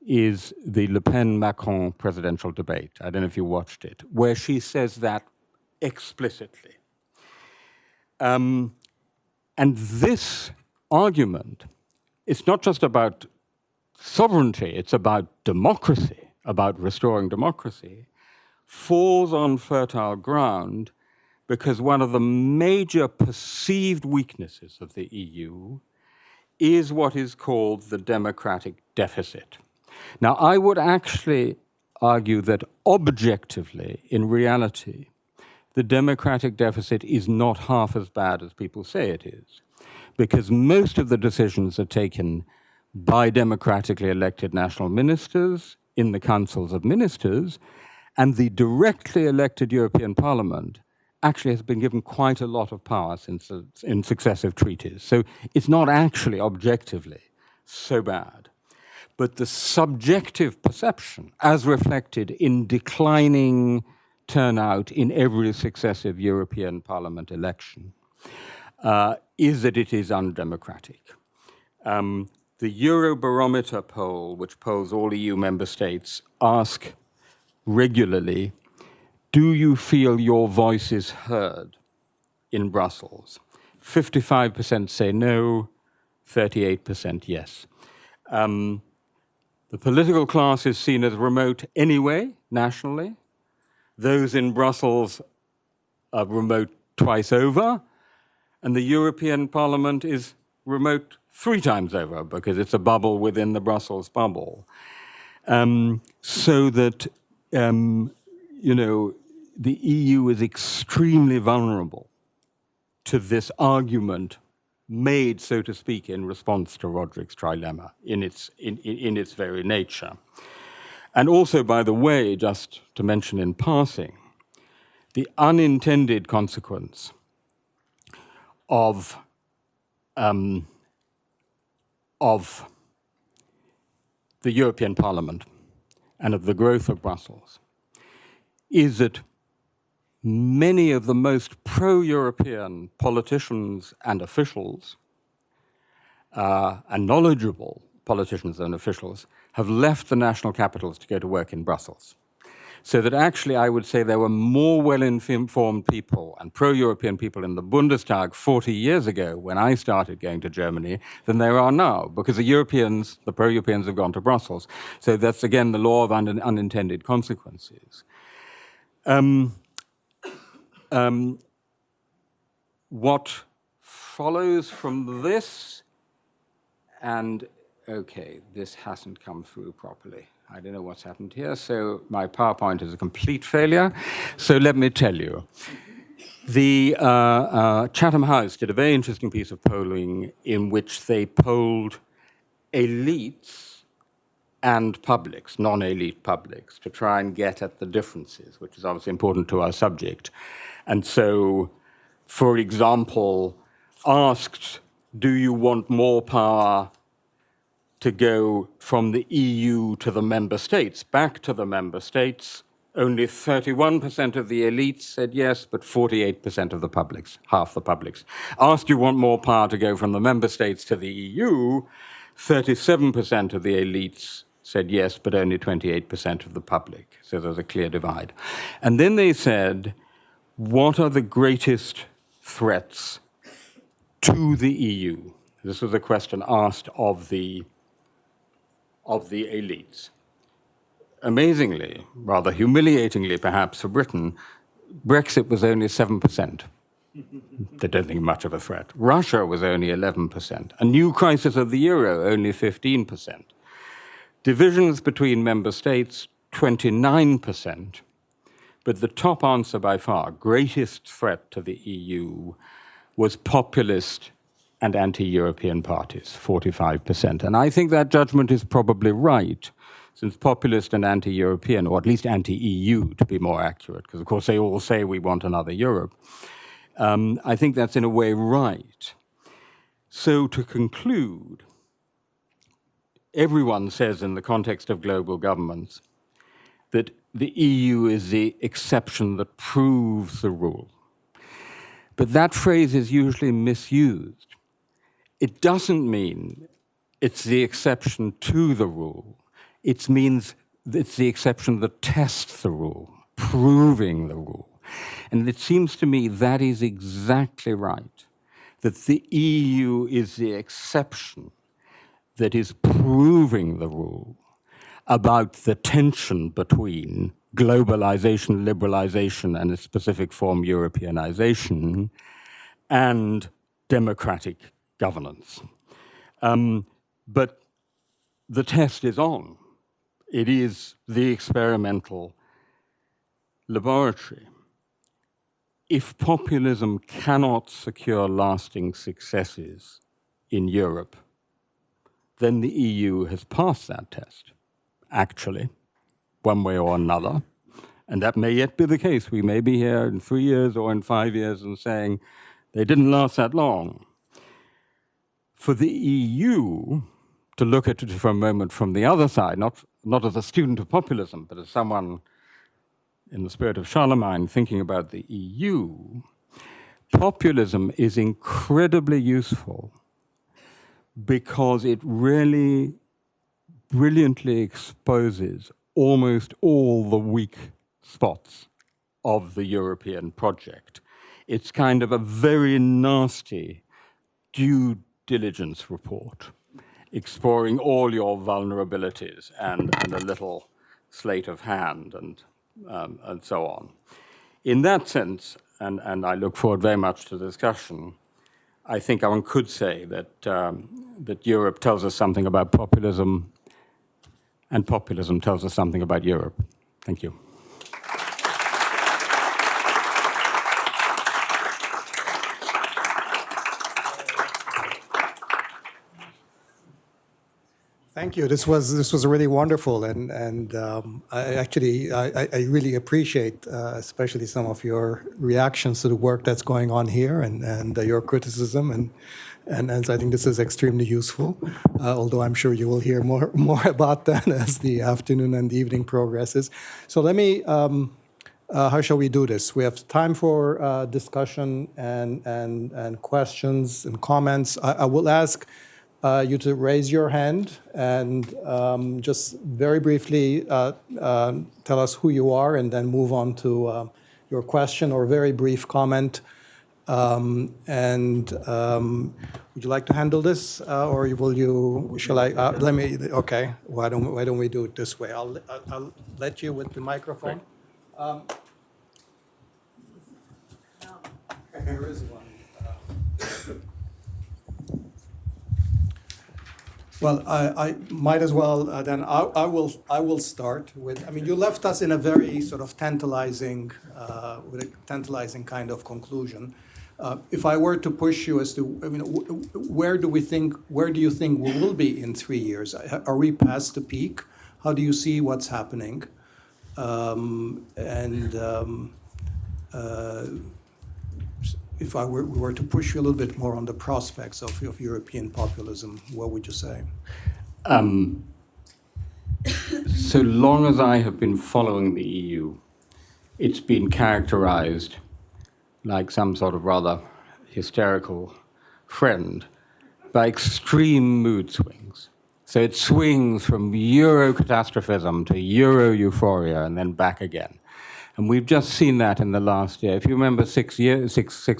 is the Le Pen-Macron presidential debate. I don't know if you watched it, where she says that explicitly. And this argument, it's not just about sovereignty, it's about democracy, about restoring democracy, falls on fertile ground because one of the major perceived weaknesses of the EU is what is called the democratic deficit. Now, I would actually argue that objectively, in reality, the democratic deficit is not half as bad as people say it is, because most of the decisions are taken by democratically elected national ministers in the councils of ministers, and the directly elected European Parliament actually has been given quite a lot of power since in successive treaties. So it's not actually objectively so bad. But the subjective perception, as reflected in declining turnout in every successive European Parliament election, is that it is undemocratic. The Eurobarometer poll, which polls all EU member states, ask regularly, do you feel your voice is heard in Brussels? 55% say no, 38% yes. The political class is seen as remote anyway, nationally. Those in Brussels are remote twice over, and the European Parliament is remote 3 times over because it's a bubble within the Brussels bubble. So that, the EU is extremely vulnerable to this argument made, so to speak, in response to Rodrik's trilemma in its very nature. And also, by the way, just to mention in passing, the unintended consequence of the European Parliament and of the growth of Brussels is that many of the most pro-European politicians and officials and knowledgeable politicians and officials have left the national capitals to go to work in Brussels. So that actually I would say there were more well-informed people and pro-European people in the Bundestag 40 years ago when I started going to Germany than there are now, because the pro-Europeans have gone to Brussels. So that's again the law of unintended consequences. what follows from this, and okay, this hasn't come through properly. I don't know what's happened here, so my PowerPoint is a complete failure. So let me tell you. The Chatham House did a very interesting piece of polling in which they polled elites and publics, non-elite publics, to try and get at the differences, which is obviously important to our subject. And so, for example, asked, do you want more power to go from the EU to the member states, back to the member states? Only 31% of the elites said yes, but 48% of the publics, half the publics. Asked, you want more power to go from the member states to the EU, 37% of the elites said yes, but only 28% of the public. So there's a clear divide. And then they said, what are the greatest threats to the EU? This was a question asked of the elites. Amazingly, rather humiliatingly perhaps for Britain, Brexit was only 7%. They don't think much of a threat. Russia was only 11%. A new crisis of the euro, only 15%. Divisions between member states, 29%. But the top answer by far, greatest threat to the EU, was populist and anti-European parties, 45%. And I think that judgment is probably right, since populist and anti-European, or at least anti-EU to be more accurate, because of course they all say we want another Europe. I think that's in a way right. So to conclude, everyone says in the context of global governments that the EU is the exception that proves the rule. But that phrase is usually misused. It doesn't mean it's the exception to the rule. It means it's the exception that tests the rule, proving the rule. And it seems to me that is exactly right, that the EU is the exception that is proving the rule about the tension between globalization, liberalization, and a specific form, Europeanization, and democratic governance. But the test is on. It is the experimental laboratory. If populism cannot secure lasting successes in Europe, then the EU has passed that test, actually, one way or another. And that may yet be the case. We may be here in 3 years or in 5 years and saying they didn't last that long. For the EU to look at it for a moment from the other side, not as a student of populism, but as someone in the spirit of Charlemagne thinking about the EU, populism is incredibly useful because it really brilliantly exposes almost all the weak spots of the European project. It's kind of a very nasty due diligence report, exploring all your vulnerabilities and a little sleight of hand and so on. In that sense, and I look forward very much to the discussion, I think one could say that, that Europe tells us something about populism, and populism tells us something about Europe. Thank you. Thank you. This was really wonderful, and I really appreciate, especially some of your reactions to the work that's going on here, and your criticism, and I think this is extremely useful. Although I'm sure you will hear more about that as the afternoon and the evening progresses. So let me. How shall we do this? We have time for discussion and questions and comments. I will ask you to raise your hand and just very briefly tell us who you are, and then move on to your question or very brief comment. Would you like to handle this, or will you? Shall I? Let me. Okay. Why don't we do it this way? I'll let you with the microphone. There is one. Well, I might as well then. I will start with. I mean, you left us in a very sort of tantalizing, with a tantalizing kind of conclusion. If I were to push you as to, I mean, where do you think we will be in 3 years? Are we past the peak? How do you see what's happening? If we were to push you a little bit more on the prospects of European populism, what would you say? So long as I have been following the EU, it's been characterized like some sort of rather hysterical friend by extreme mood swings. So it swings from Euro-catastrophism to Euro-euphoria and then back again. And we've just seen that in the last year. If you remember 6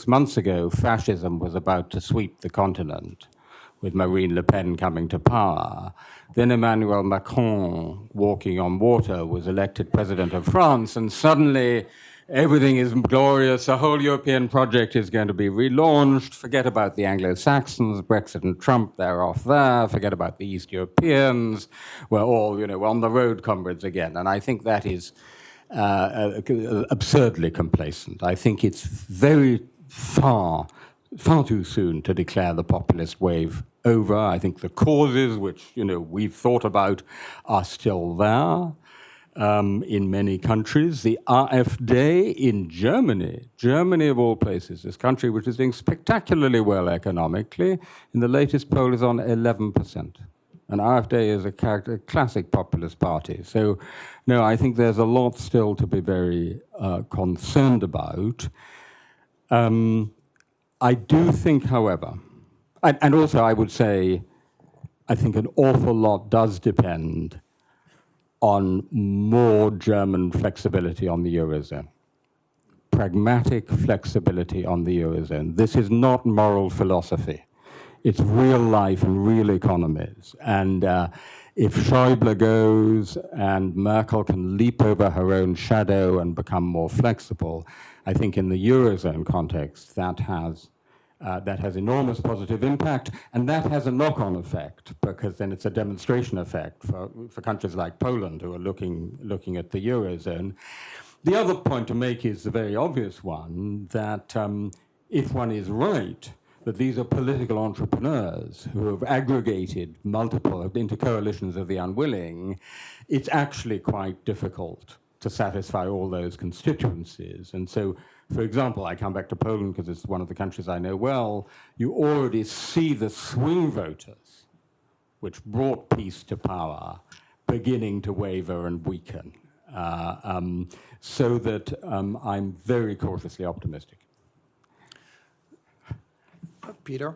months ago, fascism was about to sweep the continent with Marine Le Pen coming to power. Then Emmanuel Macron, walking on water, was elected president of France, and suddenly everything is glorious. The whole European project is going to be relaunched. Forget about the Anglo-Saxons, Brexit and Trump, they're off there. Forget about the East Europeans. We're all, on the road, comrades, again. And I think that is absurdly complacent. I think it's very far too soon to declare the populist wave over. I think the causes, which we've thought about, are still there in many countries. The AfD in Germany of all places, this country which is doing spectacularly well economically, in the latest poll is on 11%. And AfD is a classic populist party. So, no, I think there's a lot still to be very concerned about. I do think, however, and also I would say, I think an awful lot does depend on more German flexibility on the Eurozone. Pragmatic flexibility on the Eurozone. This is not moral philosophy. It's real life and real economies. And if Schäuble goes and Merkel can leap over her own shadow and become more flexible, I think in the Eurozone context, that has enormous positive impact, and that has a knock-on effect, because then it's a demonstration effect for countries like Poland who are looking at the Eurozone. The other point to make is the very obvious one, that if one is right, that these are political entrepreneurs who have aggregated multiple into coalitions of the unwilling, it's actually quite difficult to satisfy all those constituencies. And so, for example, I come back to Poland because it's one of the countries I know well, you already see the swing voters, which brought peace to power, beginning to waver and weaken. So that I'm very cautiously optimistic. Peter?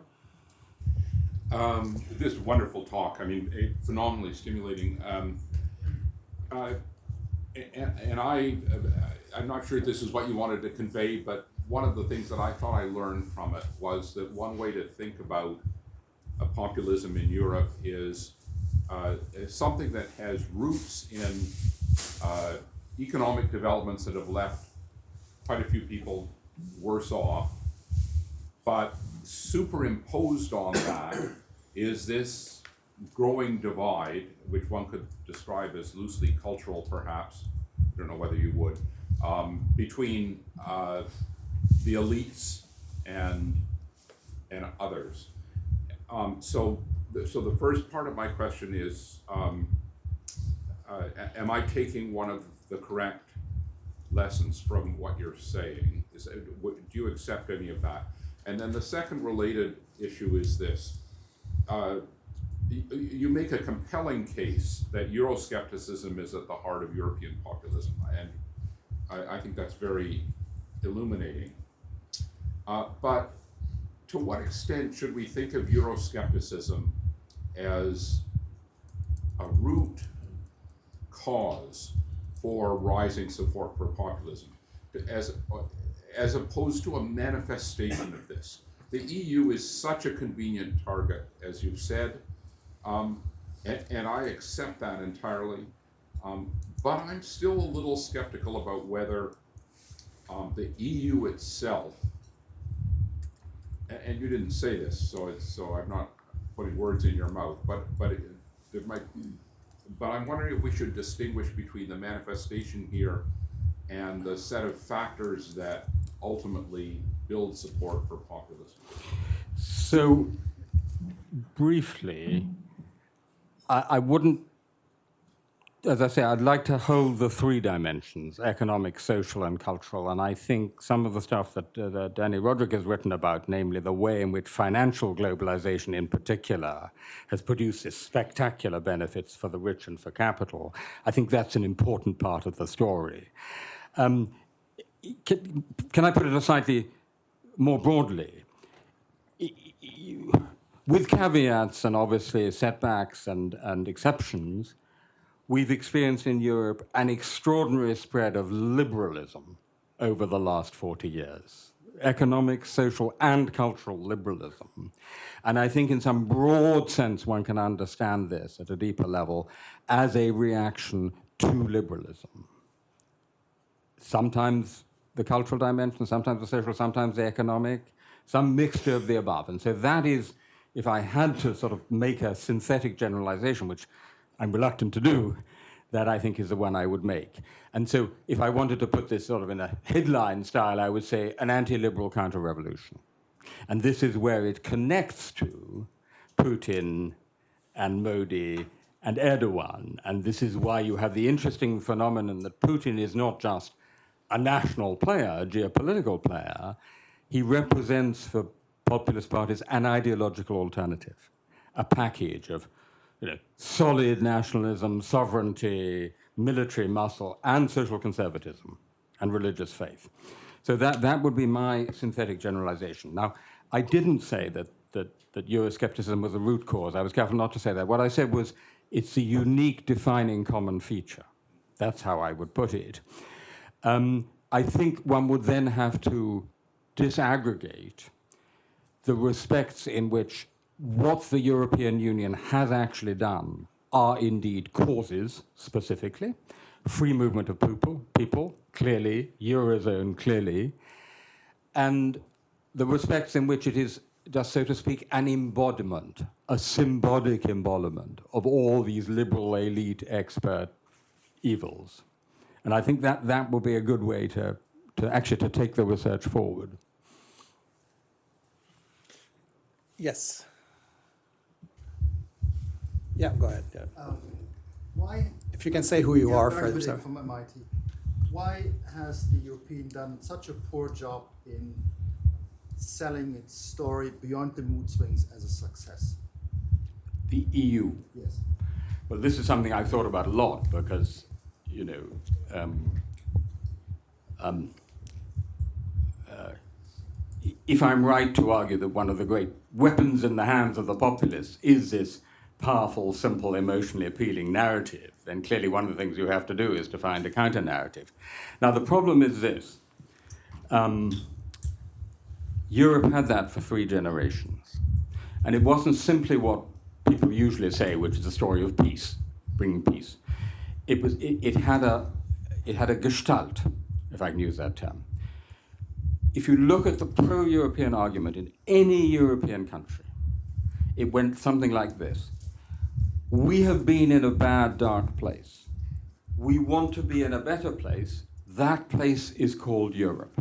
This wonderful talk. I mean, phenomenally stimulating. And I'm not sure if this is what you wanted to convey, but one of the things that I thought I learned from it was that one way to think about populism in Europe is something that has roots in economic developments that have left quite a few people worse off, but superimposed on that is this growing divide, which one could describe as loosely cultural, perhaps. I don't know whether you would, between the elites and others. So the first part of my question is, am I taking one of the correct lessons from what you're saying? Do you accept any of that? And then the second related issue is this. You make a compelling case that EuroSkepticism is at the heart of European populism, and I think that's very illuminating. But to what extent should we think of EuroSkepticism as a root cause for rising support for populism, as opposed to a manifestation of this? The EU is such a convenient target, as you've said, and I accept that entirely, but I'm still a little skeptical about whether the EU itself, and you didn't say this, so I'm not putting words in your mouth, but I'm wondering if we should distinguish between the manifestation here and the set of factors that ultimately build support for populism. So, briefly, I wouldn't, as I say, I'd like to hold the three dimensions, economic, social, and cultural, and I think some of the stuff that Dani Rodrik has written about, namely the way in which financial globalization in particular has produced this spectacular benefits for the rich and for capital, I think that's an important part of the story. Can I put it slightly more broadly? With caveats and obviously setbacks and exceptions, we've experienced in Europe an extraordinary spread of liberalism over the last 40 years. Economic, social, and cultural liberalism. And I think in some broad sense one can understand this at a deeper level as a reaction to liberalism. Sometimes the cultural dimension, sometimes the social, sometimes the economic, some mixture of the above. And so that is, if I had to sort of make a synthetic generalization, which I'm reluctant to do, that I think is the one I would make. And so if I wanted to put this sort of in a headline style, I would say an anti-liberal counter-revolution. And this is where it connects to Putin and Modi and Erdogan. And this is why you have the interesting phenomenon that Putin is not just a national player, a geopolitical player. He represents for populist parties an ideological alternative, a package of solid nationalism, sovereignty, military muscle, and social conservatism, and religious faith. So that would be my synthetic generalization. Now, I didn't say that EuroSkepticism was the root cause. I was careful not to say that. What I said was it's a unique defining common feature. That's how I would put it. I think one would then have to disaggregate the respects in which what the European Union has actually done are indeed causes, specifically, free movement of people, clearly, Eurozone, clearly, and the respects in which it is, just so to speak, an embodiment, a symbolic embodiment of all these liberal elite expert evils. And I think that will be a good way to actually take the research forward. Yes. Yeah, go ahead. Yeah. Why? If you can say who you are Very first. good from MIT. Why has the European done such a poor job in selling its story beyond the mood swings as a success? The EU. Yes. Well, this is something I've thought about a lot because, if I'm right to argue that one of the great weapons in the hands of the populists is this powerful, simple, emotionally appealing narrative, then clearly one of the things you have to do is to find a counter-narrative. Now, the problem is this. Europe had that for 3 generations. And it wasn't simply what people usually say, which is a story of peace, bringing peace. It had a gestalt, if I can use that term. If you look at the pro-European argument in any European country, it went something like this. We have been in a bad, dark place. We want to be in a better place. That place is called Europe.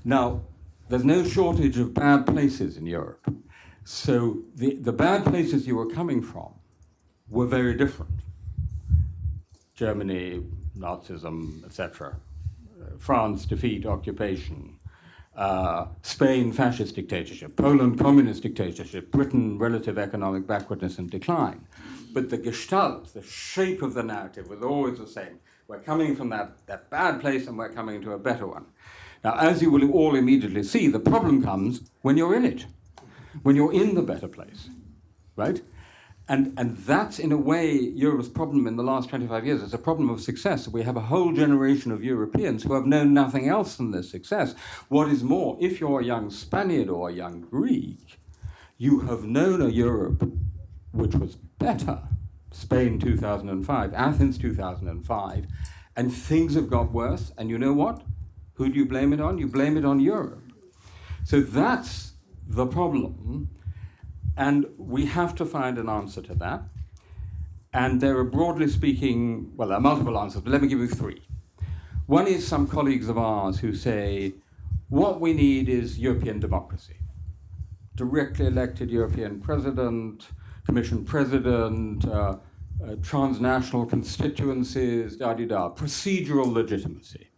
Now, there's no shortage of bad places in Europe. So the bad places you were coming from were very different. Germany, Nazism, etc. France, defeat, occupation. Spain, fascist dictatorship. Poland, communist dictatorship. Britain, relative economic backwardness and decline. But the gestalt, the shape of the narrative was always the same. We're coming from that bad place and we're coming into a better one. Now, as you will all immediately see, the problem comes when you're in it, when you're in the better place, right? And that's, in a way, Europe's problem in the last 25 years. It's a problem of success. We have a whole generation of Europeans who have known nothing else than this success. What is more, if you're a young Spaniard or a young Greek, you have known a Europe which was better. Spain 2005, Athens 2005, and things have got worse. And you know what? Who do you blame it on? You blame it on Europe. So that's the problem. And we have to find an answer to that. And there are, broadly speaking, well, there are multiple answers, but let me give you three. One is some colleagues of ours who say, what we need is European democracy. Directly elected European president, Commission president, transnational constituencies, procedural legitimacy.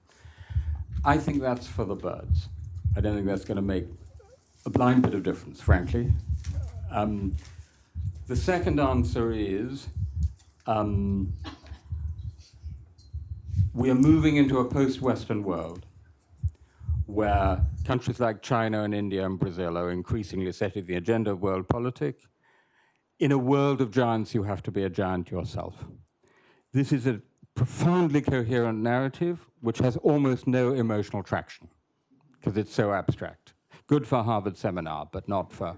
I think that's for the birds. I don't think that's going to make a blind bit of difference, frankly. The second answer is we are moving into a post-Western world where countries like China and India and Brazil are increasingly setting the agenda of world politics. In a world of giants, you have to be a giant yourself. This is a profoundly coherent narrative which has almost no emotional traction because it's so abstract. Good for Harvard seminar, but not for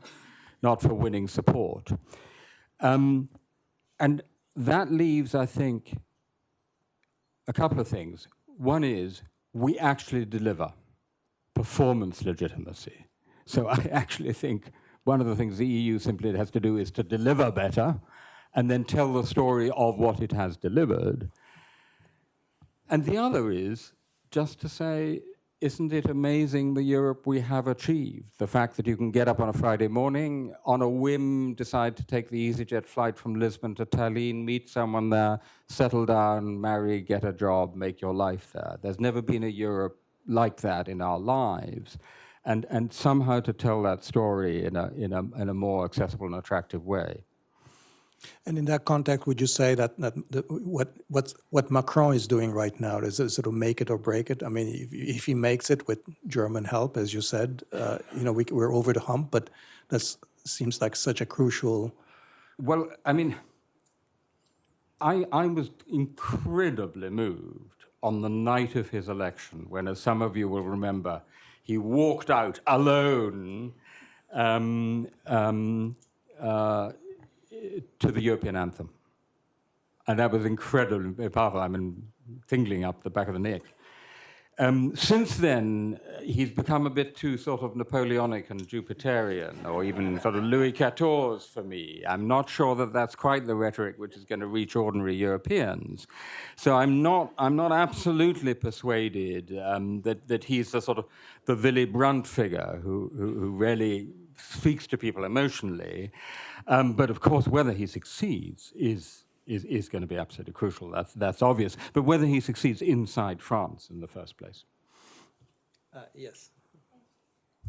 winning support. And that leaves, I think, a couple of things. One is we actually deliver performance legitimacy. So I actually think one of the things the EU simply has to do is to deliver better and then tell the story of what it has delivered. And the other is just to say, isn't it amazing the Europe we have achieved? The fact that you can get up on a Friday morning, on a whim, decide to take the EasyJet flight from Lisbon to Tallinn, meet someone there, settle down, marry, get a job, make your life there. There's never been a Europe like that in our lives. And somehow to tell that story in a more accessible and attractive way. And in that context, would you say that what Macron is doing right now is sort of make it or break it? I mean, if he makes it with German help, as you said, we're over the hump. But that seems like such a crucial. Well, I mean, I was incredibly moved on the night of his election, when, as some of you will remember, he walked out alone. To the European anthem. And that was incredibly powerful. I mean, tingling up the back of the neck. Since then, he's become a bit too sort of Napoleonic and Jupiterian, or even sort of Louis XIV for me. I'm not sure that that's quite the rhetoric which is going to reach ordinary Europeans. So I'm not absolutely persuaded that he's the sort of the Willy Brandt figure who really speaks to people emotionally. But of course, whether he succeeds is going to be absolutely crucial. That's obvious. But whether he succeeds inside France in the first place. Yes.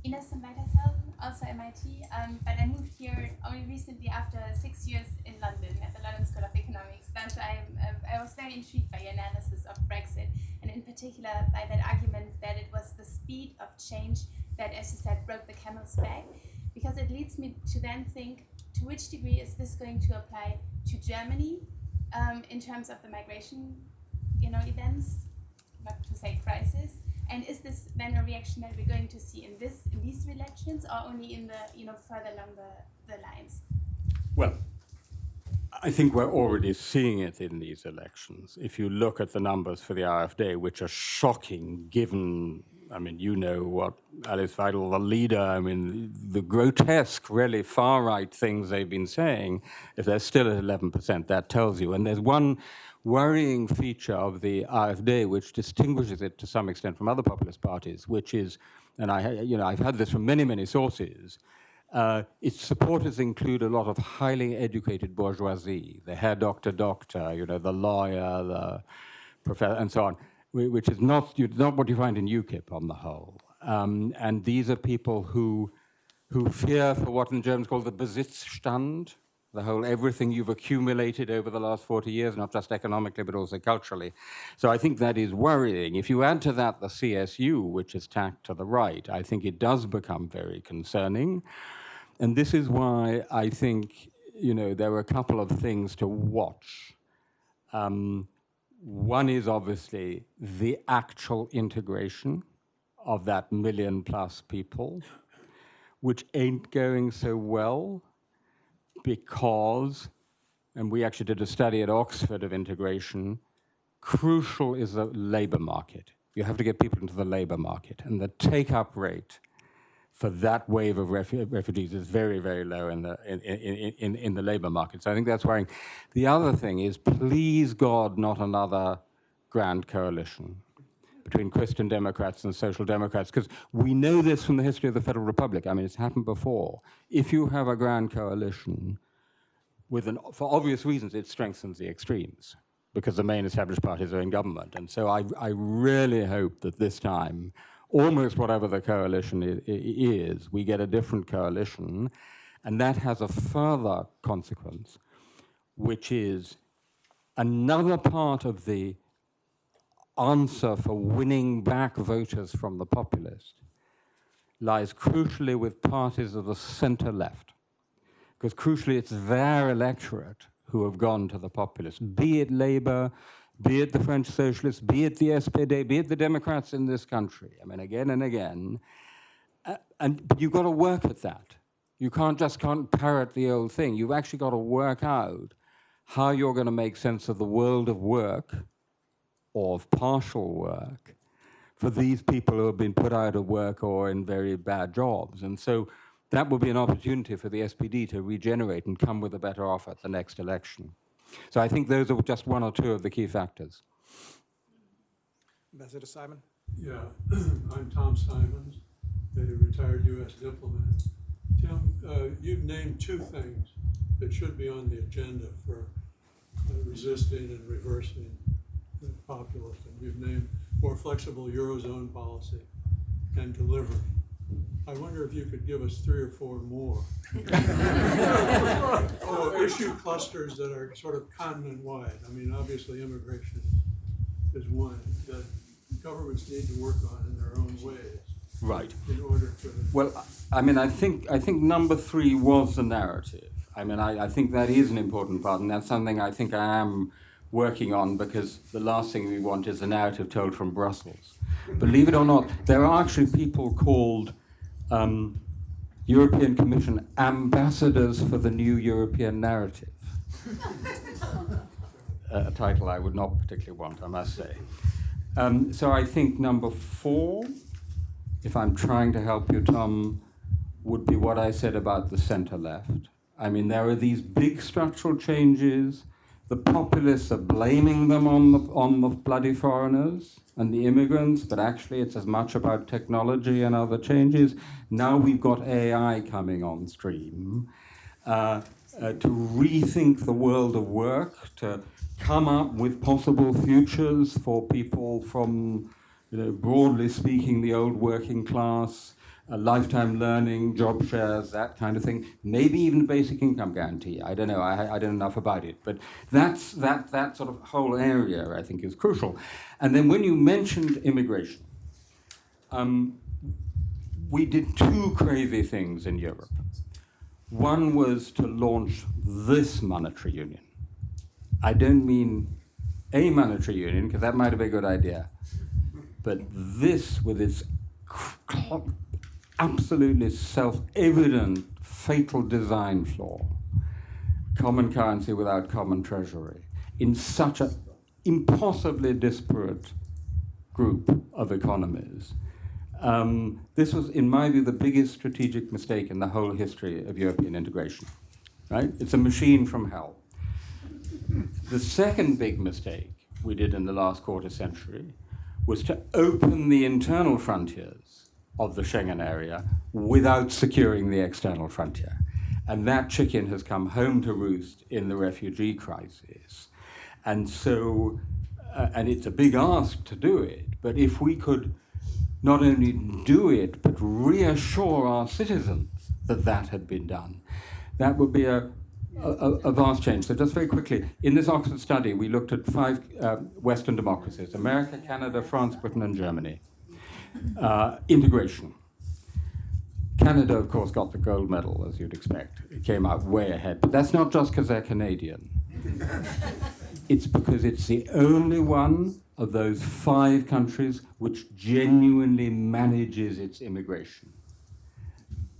Ines from Weitelshelden, also MIT, but I moved here only recently after 6 years in London at the London School of Economics. Thus, I was very intrigued by your analysis of Brexit, and in particular by that argument that it was the speed of change that, as you said, broke the camel's back, because it leads me to then think, to which degree is this going to apply to Germany in terms of the migration, events, not to say crisis, and is this then a reaction that we're going to see in these elections, or only in the further along the lines? Well, I think we're already seeing it in these elections. If you look at the numbers for the AfD, which are shocking, given, I mean, you know what Alice Weidel, the leader, I mean, the grotesque, really far-right things they've been saying, if they're still at 11%, that tells you. And there's one worrying feature of the AfD which distinguishes it to some extent from other populist parties, which is, and I've had this from many, many sources, its supporters include a lot of highly educated bourgeoisie, the hair doctor, the lawyer, the professor, and so on, which is not what you find in UKIP on the whole. And these are people who fear for what in German is called the Besitzstand, the whole everything you've accumulated over the last 40 years, not just economically, but also culturally. So I think that is worrying. If you add to that the CSU, which is tacked to the right, I think it does become very concerning. And this is why I think, there are a couple of things to watch. One is obviously the actual integration of that 1 million+ people, which ain't going so well because, and we actually did a study at Oxford of integration, crucial is the labor market. You have to get people into the labor market, and the take-up rate for that wave of refugees is very, very low in the labor market. So I think that's worrying. The other thing is, please God, not another grand coalition between Christian Democrats and Social Democrats, because we know this from the history of the Federal Republic. I mean, it's happened before. If you have a grand coalition, for obvious reasons, it strengthens the extremes, because the main established parties are in government. And so I really hope that this time, almost whatever the coalition is, we get a different coalition. And that has a further consequence, which is another part of the answer for winning back voters from the populist lies crucially with parties of the center-left. Because crucially, it's their electorate who have gone to the populists, be it Labour, be it the French Socialists, be it the SPD, be it the Democrats in this country. I mean, again and again. But you've got to work at that. You can't parrot the old thing. You've actually got to work out how you're going to make sense of the world of work, or of partial work, for these people who have been put out of work or in very bad jobs. And so that will be an opportunity for the SPD to regenerate and come with a better offer at the next election. So I think those are just one or two of the key factors. Ambassador Simon? Yeah, I'm Tom Simons, a retired U.S. diplomat. Tim, you've named two things that should be on the agenda for resisting and reversing the populism. You've named more flexible Eurozone policy and delivery. I wonder if you could give us 3 or 4 more. Issue clusters that are sort of continent-wide. I mean, obviously immigration is one that governments need to work on in their own ways. Right. In order to... Well, I mean, I think number 3 was the narrative. I mean, I think that is an important part, and that's something I think I am working on, because the last thing we want is a narrative told from Brussels. Believe it or not, there are actually people called European Commission ambassadors for the new European narrative. A title I would not particularly want, I must say. So I think number 4, if I'm trying to help you, Tom, would be what I said about the center-left. I mean, there are these big structural changes. The populists are blaming them on the bloody foreigners and the immigrants, but actually it's as much about technology and other changes. Now we've got AI coming on stream to rethink the world of work, to come up with possible futures for people from, broadly speaking, the old working class, lifetime learning, job shares, that kind of thing. Maybe even basic income guarantee. I don't know. I don't know enough about it. But that sort of whole area, I think, is crucial. And then when you mentioned immigration, we did 2 crazy things in Europe. One was to launch this monetary union. I don't mean a monetary union, because that might have been a good idea. But this, with its absolutely self-evident fatal design flaw, common currency without common treasury, in such an impossibly disparate group of economies. This was, in my view, the biggest strategic mistake in the whole history of European integration. Right? It's a machine from hell. The second big mistake we did in the last quarter century was to open the internal frontiers of the Schengen area without securing the external frontier. And that chicken has come home to roost in the refugee crisis. And so, and it's a big ask to do it, but if we could not only do it, but reassure our citizens that that had been done, that would be a vast change. So just very quickly, in this Oxford study, we looked at 5 Western democracies: America, Canada, France, Britain, and Germany. Integration. Canada, of course, got the gold medal, as you'd expect. It came out way ahead. But that's not just because they're Canadian. It's because it's the only one of those 5 countries which genuinely manages its immigration.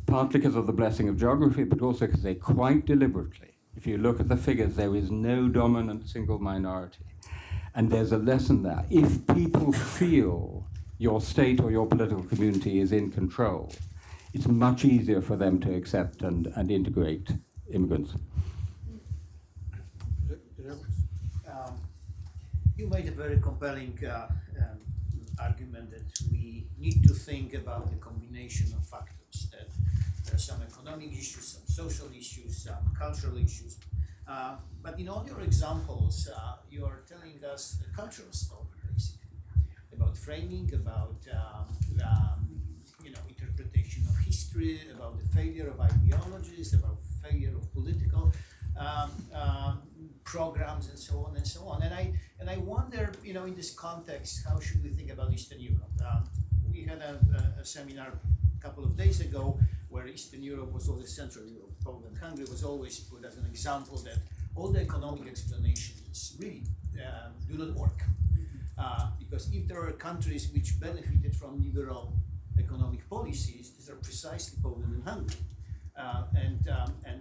Partly because of the blessing of geography, but also because they quite deliberately, if you look at the figures, there is no dominant single minority. And there's a lesson there. If people feel your state or your political community is in control, it's much easier for them to accept and integrate immigrants. You made a very compelling argument that we need to think about the combination of factors, that there are some economic issues, some social issues, some cultural issues. But in all your examples, you are telling us a cultural story, basically, about framing, about interpretation of history, about the failure of ideologies, about failure of political programs, and so on and so on. And I wonder, in this context, how should we think about Eastern Europe? We had a seminar a couple of days ago where Eastern Europe was always Central Europe. Poland, Hungary was always put as an example that all the economic explanations really do not work. Because if there are countries which benefited from liberal economic policies, these are precisely Poland and Hungary. And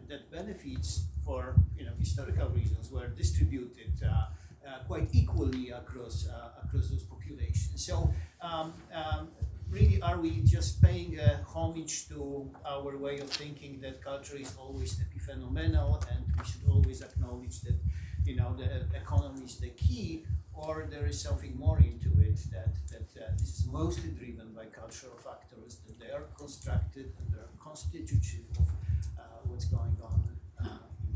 that benefits for historical reasons were distributed quite equally across those populations. So really, are we just paying homage to our way of thinking that culture is always epiphenomenal and we should always acknowledge that the economy is the key, or there is something more into it that this is mostly driven by cultural factors, that they are constructed and they are constitutive of what's going on in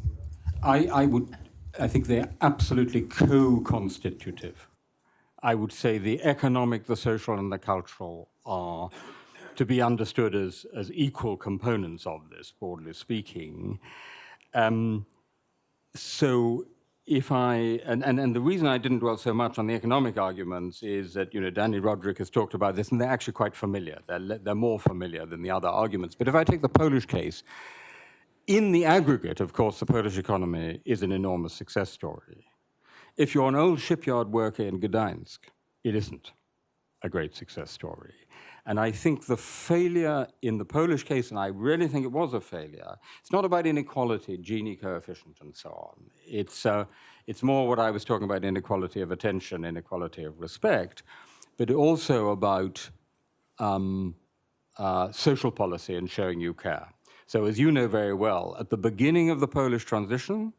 Europe? I think they're absolutely co-constitutive. I would say the economic, the social, and the cultural are to be understood as equal components of this, broadly speaking. So if and the reason I didn't dwell so much on the economic arguments is that, Dani Rodrik has talked about this, and they're actually quite familiar. They're more familiar than the other arguments. But if I take the Polish case, in the aggregate, of course, the Polish economy is an enormous success story. If you're an old shipyard worker in Gdańsk, it isn't a great success story. And I think the failure in the Polish case, and I really think it was a failure, it's not about inequality, Gini coefficient, and so on. It's more what I was talking about, inequality of attention, inequality of respect, but also about social policy and showing you care. So as you know very well, at the beginning of the Polish transition,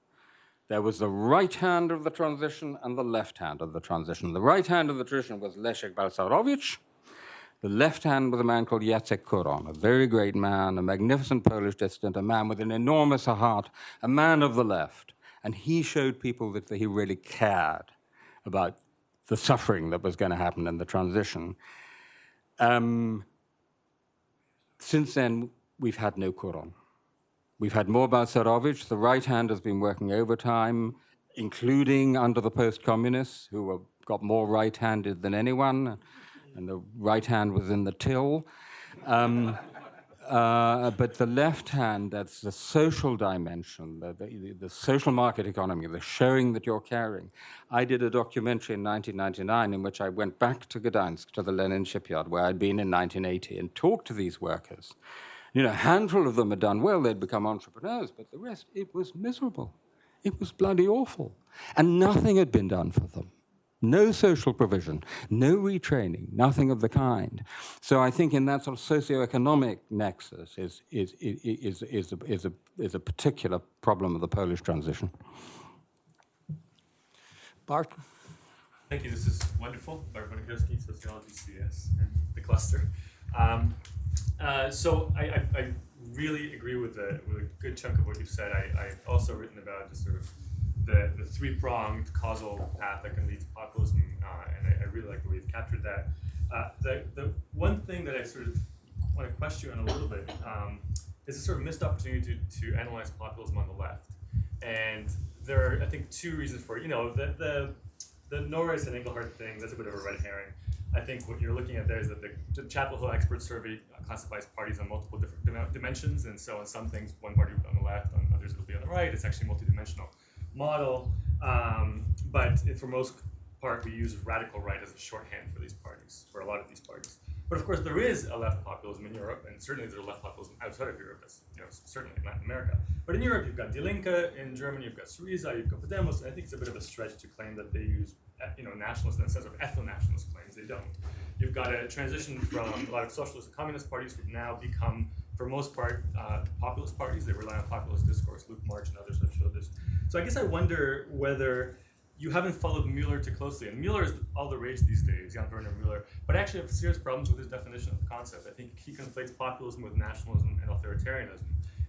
there was the right hand of the transition and the left hand of the transition. The right hand of the transition was Leszek Balcerowicz. The left hand was a man called Jacek Kuron, a very great man, a magnificent Polish dissident, a man with an enormous heart, a man of the left. And he showed people that he really cared about the suffering that was going to happen in the transition. Since then, we've had no Kuron. We've had more Balcerowicz. The right hand has been working overtime, including under the post-communists, who got more right-handed than anyone, and the right hand was in the till. But the left hand, that's the social dimension, the social market economy, the showing that you're caring. I did a documentary in 1999 in which I went back to Gdańsk, to the Lenin shipyard, where I'd been in 1980, and talked to these workers. A handful of them had done well, they'd become entrepreneurs, but the rest, it was miserable. It was bloody awful. And nothing had been done for them. No social provision, no retraining, nothing of the kind. So I think in that sort of socioeconomic nexus is a particular problem of the Polish transition. Bart? Thank you. This is wonderful. Bart Bonikowski, Sociology, CS, and the cluster. So I really agree with a good chunk of what you've said. I've also written about just sort of the three-pronged causal path that can lead to populism, and I really like the way you've captured that. The one thing that I sort of want to question on a little bit is a sort of missed opportunity to analyze populism on the left. And there are, I think, two reasons for it. The Norris and Engelhardt thing, that's a bit of a red herring. I think what you're looking at there is that the Chapel Hill expert survey classifies parties on multiple different dimensions, and so on some things, one party will be on the left, on others it'll be on the right. It's actually a multidimensional model, but for most part, we use radical right as a shorthand for these parties, for a lot of these parties. But of course, there is a left populism in Europe, and certainly there's a left populism outside of Europe, as certainly in Latin America. But in Europe, you've got Die Linke, in Germany, you've got Syriza, you've got Podemos, and I think it's a bit of a stretch to claim that they use nationalists in the sense of ethno-nationalist claims. They don't. You've got a transition from a lot of socialist and communist parties who've now become for most part, populist parties. They rely on populist discourse. Luke March and others have showed this. So I guess I wonder whether you haven't followed Mueller too closely. And Mueller is all the rage these days, Jan Werner Mueller, but I actually have serious problems with his definition of the concept. I think he conflates populism with nationalism and authoritarianism.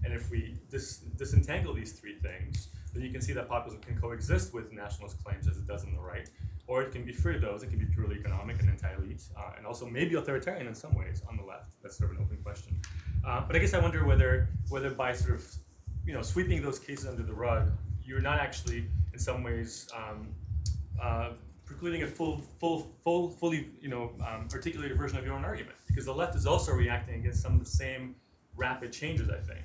And if we disentangle these three things, then you can see that populism can coexist with nationalist claims as it does on the right, or it can be free of those. It can be purely economic and anti-elite, and also maybe authoritarian in some ways on the left. That's sort of an open question. But I guess I wonder whether by sort of sweeping those cases under the rug, you're not actually in some ways precluding a fully articulated version of your own argument, because the left is also reacting against some of the same rapid changes, I think.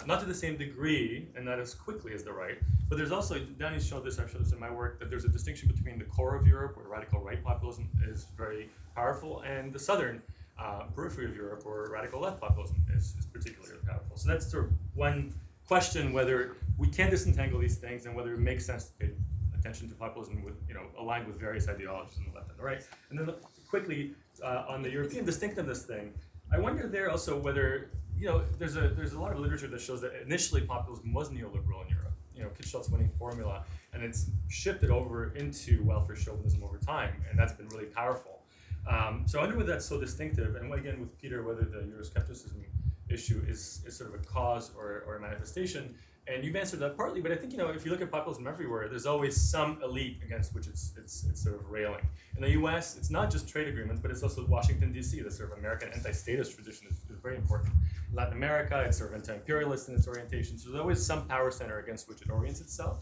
Not to the same degree and not as quickly as the right, but there's also, Dani showed this, I've showed this in my work, that there's a distinction between the core of Europe, where radical right populism is very powerful, and the southern periphery of Europe, where radical left populism is particularly powerful. So that's sort of one question, whether we can disentangle these things and whether it makes sense to pay attention to populism with, aligned with various ideologies on the left and the right. And then quickly, on the European distinctiveness thing, I wonder there also whether, there's a lot of literature that shows that initially populism was neoliberal in Europe. Kirchhoff's winning formula, and it's shifted over into welfare chauvinism over time, and that's been really powerful. So I wonder whether that's so distinctive, and again with Peter, whether the Euroskepticism issue is sort of a cause or a manifestation. And you've answered that partly, but I think if you look at populism everywhere, there's always some elite against which it's sort of railing. In the U.S., it's not just trade agreements, but it's also Washington D.C. The sort of American anti-statist tradition is very important. In Latin America, it's sort of anti-imperialist in its orientation. So there's always some power center against which it orients itself.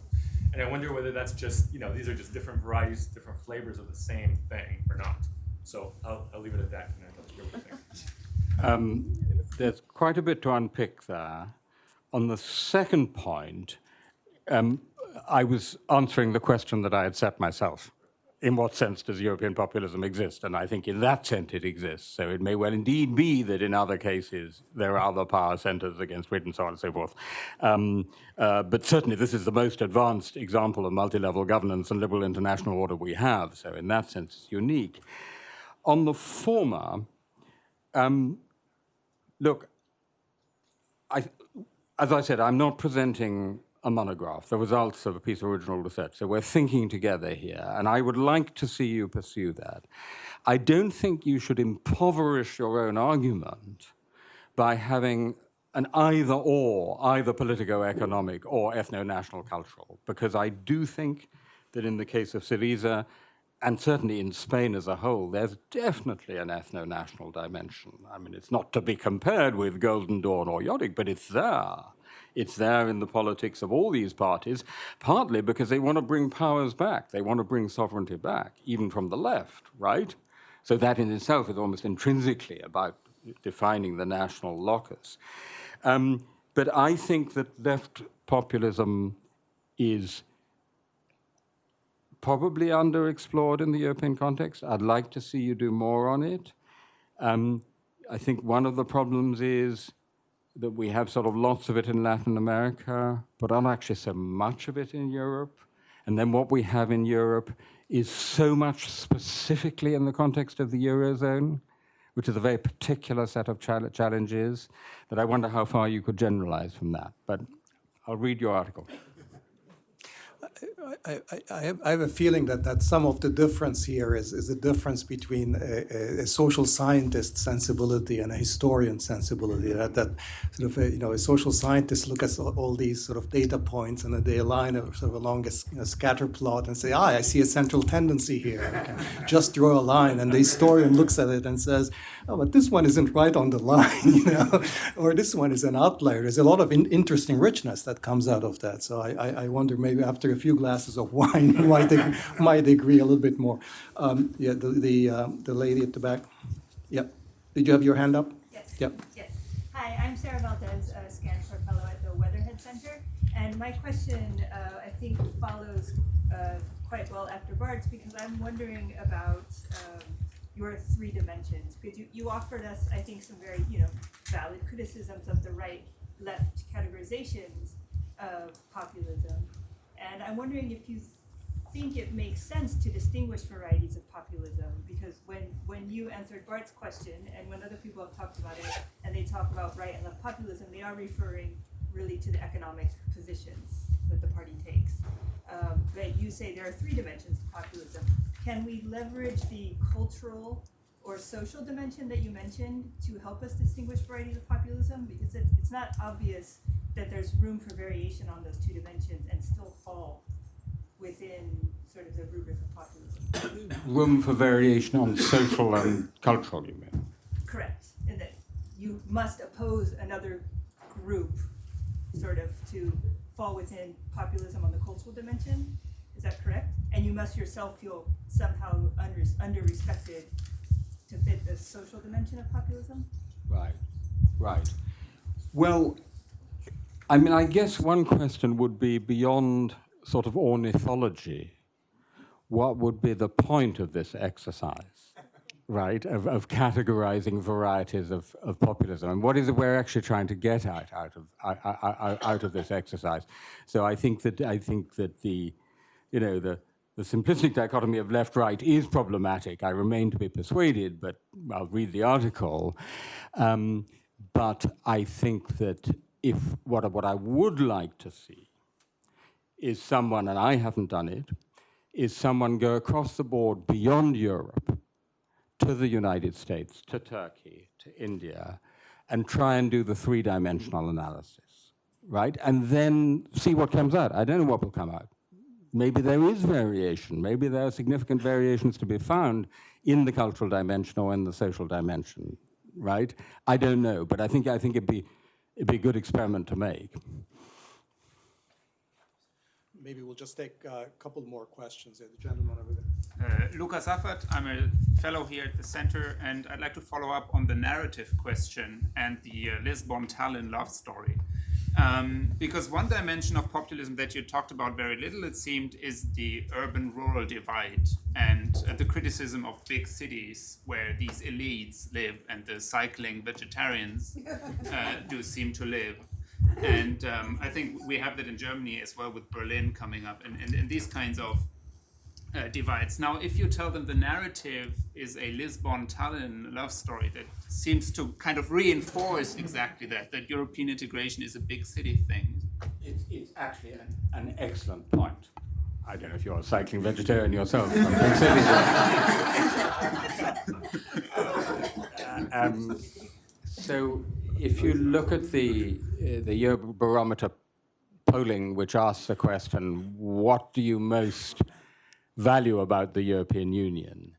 And I wonder whether that's just these are just different varieties, different flavors of the same thing or not. So I'll leave it at that, and I'd love to hear what you think. There's quite a bit to unpick there. On the second point, I was answering the question that I had set myself. In what sense does European populism exist? And I think in that sense it exists. So it may well indeed be that in other cases there are other power centers against which and so on and so forth. But certainly this is the most advanced example of multi-level governance and liberal international order we have. So in that sense it's unique. On the former, look, as I said, I'm not presenting a monograph, the results of a piece of original research. So we're thinking together here, and I would like to see you pursue that. I don't think you should impoverish your own argument by having an either-or, either politico-economic or ethno-national cultural, because I do think that in the case of Syriza, and certainly in Spain as a whole, there's definitely an ethno-national dimension. I mean, it's not to be compared with Golden Dawn or Jobbik, but it's there. It's there in the politics of all these parties, partly because they want to bring powers back. They want to bring sovereignty back, even from the left, right? So that in itself is almost intrinsically about defining the national locus. But I think that left populism is probably underexplored in the European context. I'd like to see you do more on it. I think one of the problems is that we have sort of lots of it in Latin America, but not actually so much of it in Europe. And then what we have in Europe is so much specifically in the context of the Eurozone, which is a very particular set of challenges, that I wonder how far you could generalize from that. But I'll read your article. I have a feeling that some of the difference here is a difference between a social scientist sensibility and a historian sensibility. That sort of a social scientist look at all these sort of data points and then they align sort of along a scatter plot and say, I see a central tendency here. I can just draw a line. And the historian looks at it and says, oh, but this one isn't right on the line, or this one is an outlier. There's a lot of interesting richness that comes out of that. So I wonder maybe after a few glasses of wine might agree a little bit more. Yeah, the lady at the back. Yep. Did you have your hand up? Yes. Yep. Yes. Hi, I'm Sarah Valdez, a Stanford Fellow at the Weatherhead Center. And my question, I think, follows quite well after Bart's, because I'm wondering about your three dimensions. Because you offered us, I think, some very valid criticisms of the right-left categorizations of populism. And I'm wondering if you think it makes sense to distinguish varieties of populism, because when you answered Bart's question and when other people have talked about it and they talk about right and left populism, they are referring really to the economic positions that the party takes. But you say there are three dimensions to populism. Can we leverage the cultural or social dimension that you mentioned to help us distinguish varieties of populism? Because it's not obvious that there's room for variation on those two dimensions and still fall within sort of the rubric of populism. Room for variation on social and cultural, you mean? Correct. And that you must oppose another group sort of to fall within populism on the cultural dimension. Is that correct? And you must yourself feel somehow under-respected to fit the social dimension of populism? Right, right. Well, I mean, I guess one question would be beyond sort of ornithology. What would be the point of this exercise, right, of categorizing varieties of populism? And what is it we're actually trying to get out of this exercise? So I think that the simplistic dichotomy of left-right is problematic. I remain to be persuaded, but I'll read the article. But I think that what I would like to see is someone, and I haven't done it, is someone go across the board beyond Europe to the United States, to Turkey, to India, and try and do the three-dimensional analysis, right? And then see what comes out. I don't know what will come out. Maybe there is variation. Maybe there are significant variations to be found in the cultural dimension or in the social dimension, right? I don't know, but I think it'd be a good experiment to make. Maybe we'll just take a couple more questions. The gentleman over there. Luca Saffert, I'm a fellow here at the center, and I'd like to follow up on the narrative question and the Lisbon-Tallinn love story. Because one dimension of populism that you talked about very little, it seemed, is the urban-rural divide and the criticism of big cities where these elites live and the cycling vegetarians do seem to live. And I think we have that in Germany as well, with Berlin coming up, and these kinds of divides. Now, if you tell them the narrative is a Lisbon-Tallinn love story that seems to kind of reinforce exactly that European integration is a big city thing. It's actually an excellent point. I don't know if you're a cycling vegetarian yourself. So if you look at the Eurobarometer polling, which asks the question, what do you most value about the European Union?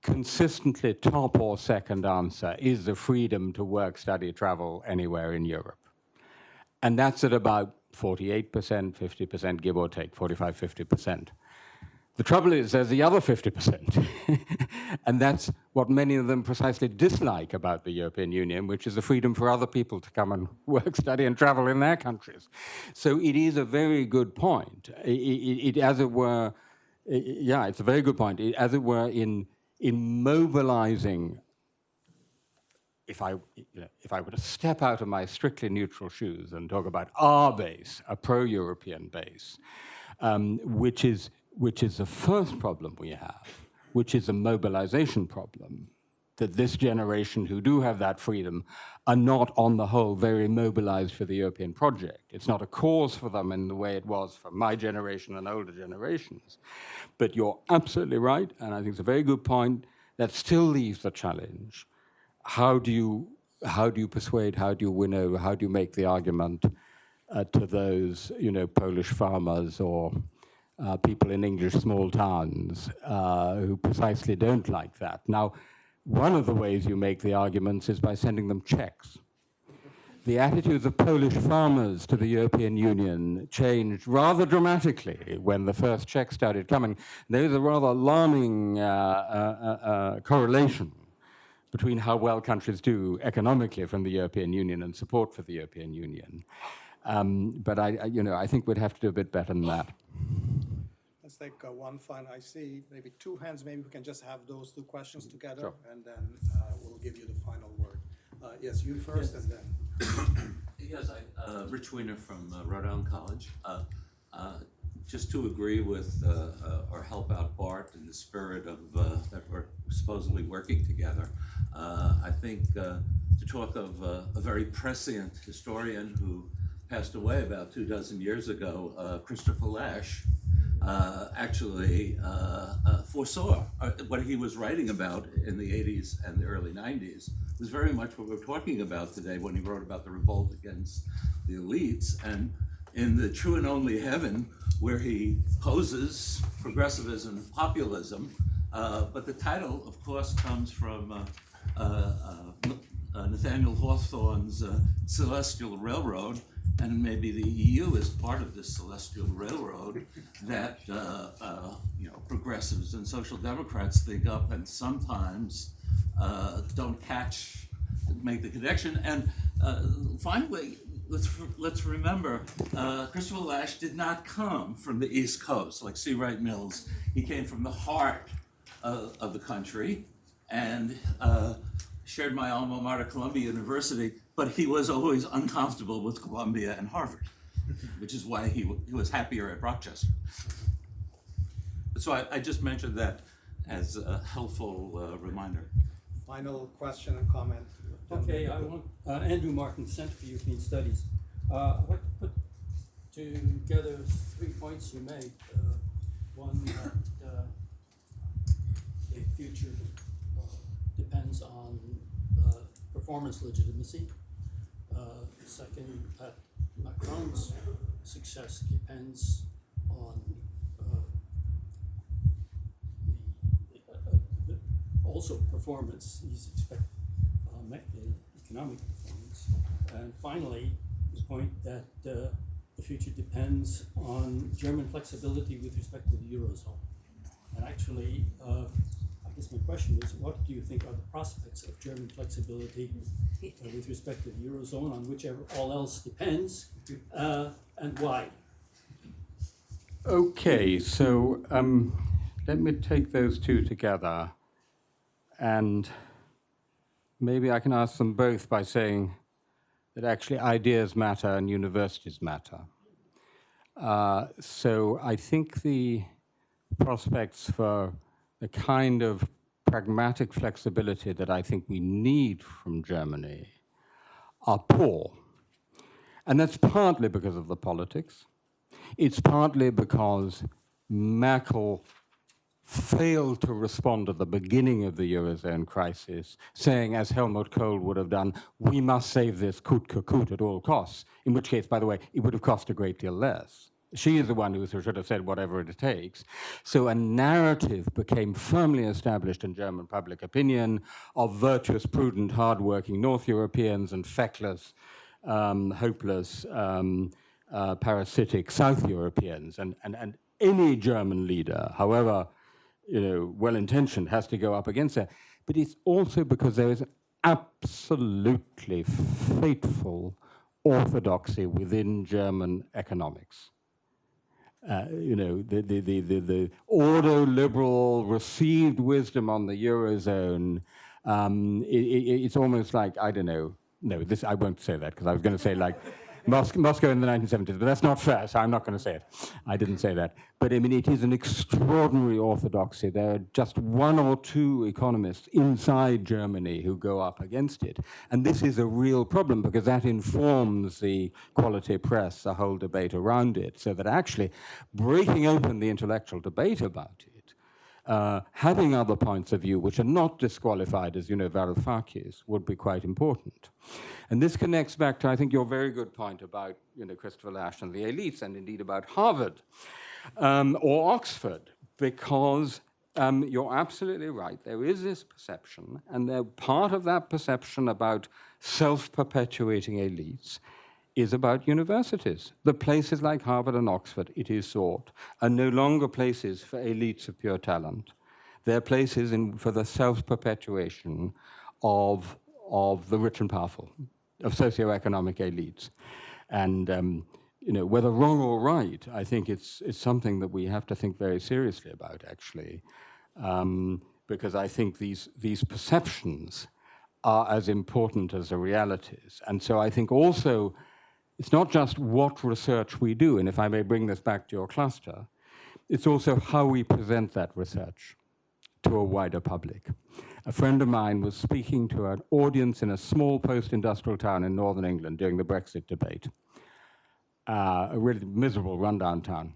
Consistently top or second answer is the freedom to work, study, travel anywhere in Europe. And that's at about 48%, 50%, give or take, 45, 50%. The trouble is there's the other 50%. And that's what many of them precisely dislike about the European Union, which is the freedom for other people to come and work, study, and travel in their countries. So it is a very good point. It as it were, yeah, it's a very good point. As it were, in mobilizing, if I were to step out of my strictly neutral shoes and talk about our base, a pro-European base, which is the first problem we have, which is a mobilization problem, that this generation who do have that freedom are not, on the whole, very mobilized for the European project. It's not a cause for them in the way it was for my generation and older generations. But you're absolutely right, and I think it's a very good point. That still leaves the challenge. How do you persuade, how do you win over, how do you make the argument to those, Polish farmers or people in English small towns who precisely don't like that? Now, one of the ways you make the arguments is by sending them checks. The attitudes of Polish farmers to the European Union changed rather dramatically when the first checks started coming. There's a rather alarming correlation between how well countries do economically from the European Union and support for the European Union. But I think we'd have to do a bit better than that. Let's take one final. I see maybe two hands. Maybe we can just have those two questions together, Sure. and then we'll give you the final word. Yes, you first, and then. Yes, Rich Wiener from Rhode Island College. Just to agree with or help out Bart in the spirit of that we're supposedly working together, I think to talk of a very prescient historian who passed away about 24 years ago, Christopher Lasch, actually foresaw what he was writing about in the 80s and the early 90s was very much what we're talking about today when he wrote about the revolt against the elites. And in The True and Only Heaven, where he poses progressivism and populism, but the title, of course, comes from Nathaniel Hawthorne's Celestial Railroad, and maybe the EU is part of this Celestial Railroad that progressives and social democrats think up and sometimes don't make the connection. And finally, let's remember, Christopher Lasch did not come from the East Coast like C. Wright Mills. He came from the heart of the country and shared my alma mater, Columbia University, but he was always uncomfortable with Columbia and Harvard, which is why he was happier at Rochester. So I just mentioned that as a helpful reminder. Final question and comment. Okay, I want Andrew Martin, Center for European Studies. I'd like to put together 3 points you made. One, that the future depends on performance legitimacy. Second, that Macron's success depends on also performance. He's expecting economic performance. And finally, the point that the future depends on German flexibility with respect to the Eurozone. And actually, I guess my question is, what do you think are the prospects of German flexibility with respect to the Eurozone, on whichever all else depends, and why? Okay, so let me take those two together, and maybe I can ask them both by saying that actually ideas matter and universities matter. So I think the prospects for the kind of pragmatic flexibility that I think we need from Germany are poor. And that's partly because of the politics. It's partly because Merkel failed to respond at the beginning of the Eurozone crisis, saying, as Helmut Kohl would have done, we must save this coûte que coûte at all costs, in which case, by the way, it would have cost a great deal less. She is the one who should have said whatever it takes. So a narrative became firmly established in German public opinion of virtuous, prudent, hardworking North Europeans and feckless, hopeless, parasitic South Europeans. And any German leader, however well-intentioned, has to go up against that. But it's also because there is an absolutely fateful orthodoxy within German economics. The ordo-liberal received wisdom on the Eurozone, it's almost like, I don't know, no, this I won't say that because I was going to say like Moscow in the 1970s, but that's not fair, so I'm not going to say it. I didn't say that. But I mean, it is an extraordinary orthodoxy. There are just 1 or 2 economists inside Germany who go up against it. And this is a real problem because that informs the quality press, the whole debate around it, so that actually breaking open the intellectual debate about it, having other points of view which are not disqualified as, Varoufakis, would be quite important. And this connects back to, I think, your very good point about, Christopher Lasch and the elites, and indeed about Harvard or Oxford, because you're absolutely right. There is this perception, and part of that perception about self-perpetuating elites is about universities. The places like Harvard and Oxford, it is thought, are no longer places for elites of pure talent. They're places for the self-perpetuation of the rich and powerful, of socioeconomic elites. And whether wrong or right, I think it's something that we have to think very seriously about, actually, because I think these perceptions are as important as the realities. And so I think also, it's not just what research we do, and if I may bring this back to your cluster, it's also how we present that research to a wider public. A friend of mine was speaking to an audience in a small post-industrial town in northern England during the Brexit debate, a really miserable rundown town.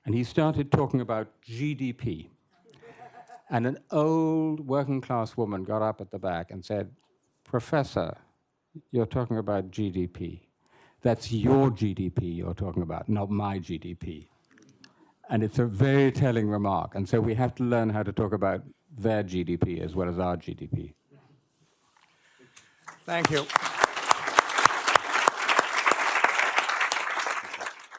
And he started talking about GDP. And an old working class woman got up at the back and said, "Professor, you're talking about GDP. That's your GDP you're talking about, not my GDP." And it's a very telling remark. And so we have to learn how to talk about their GDP as well as our GDP. Thank you.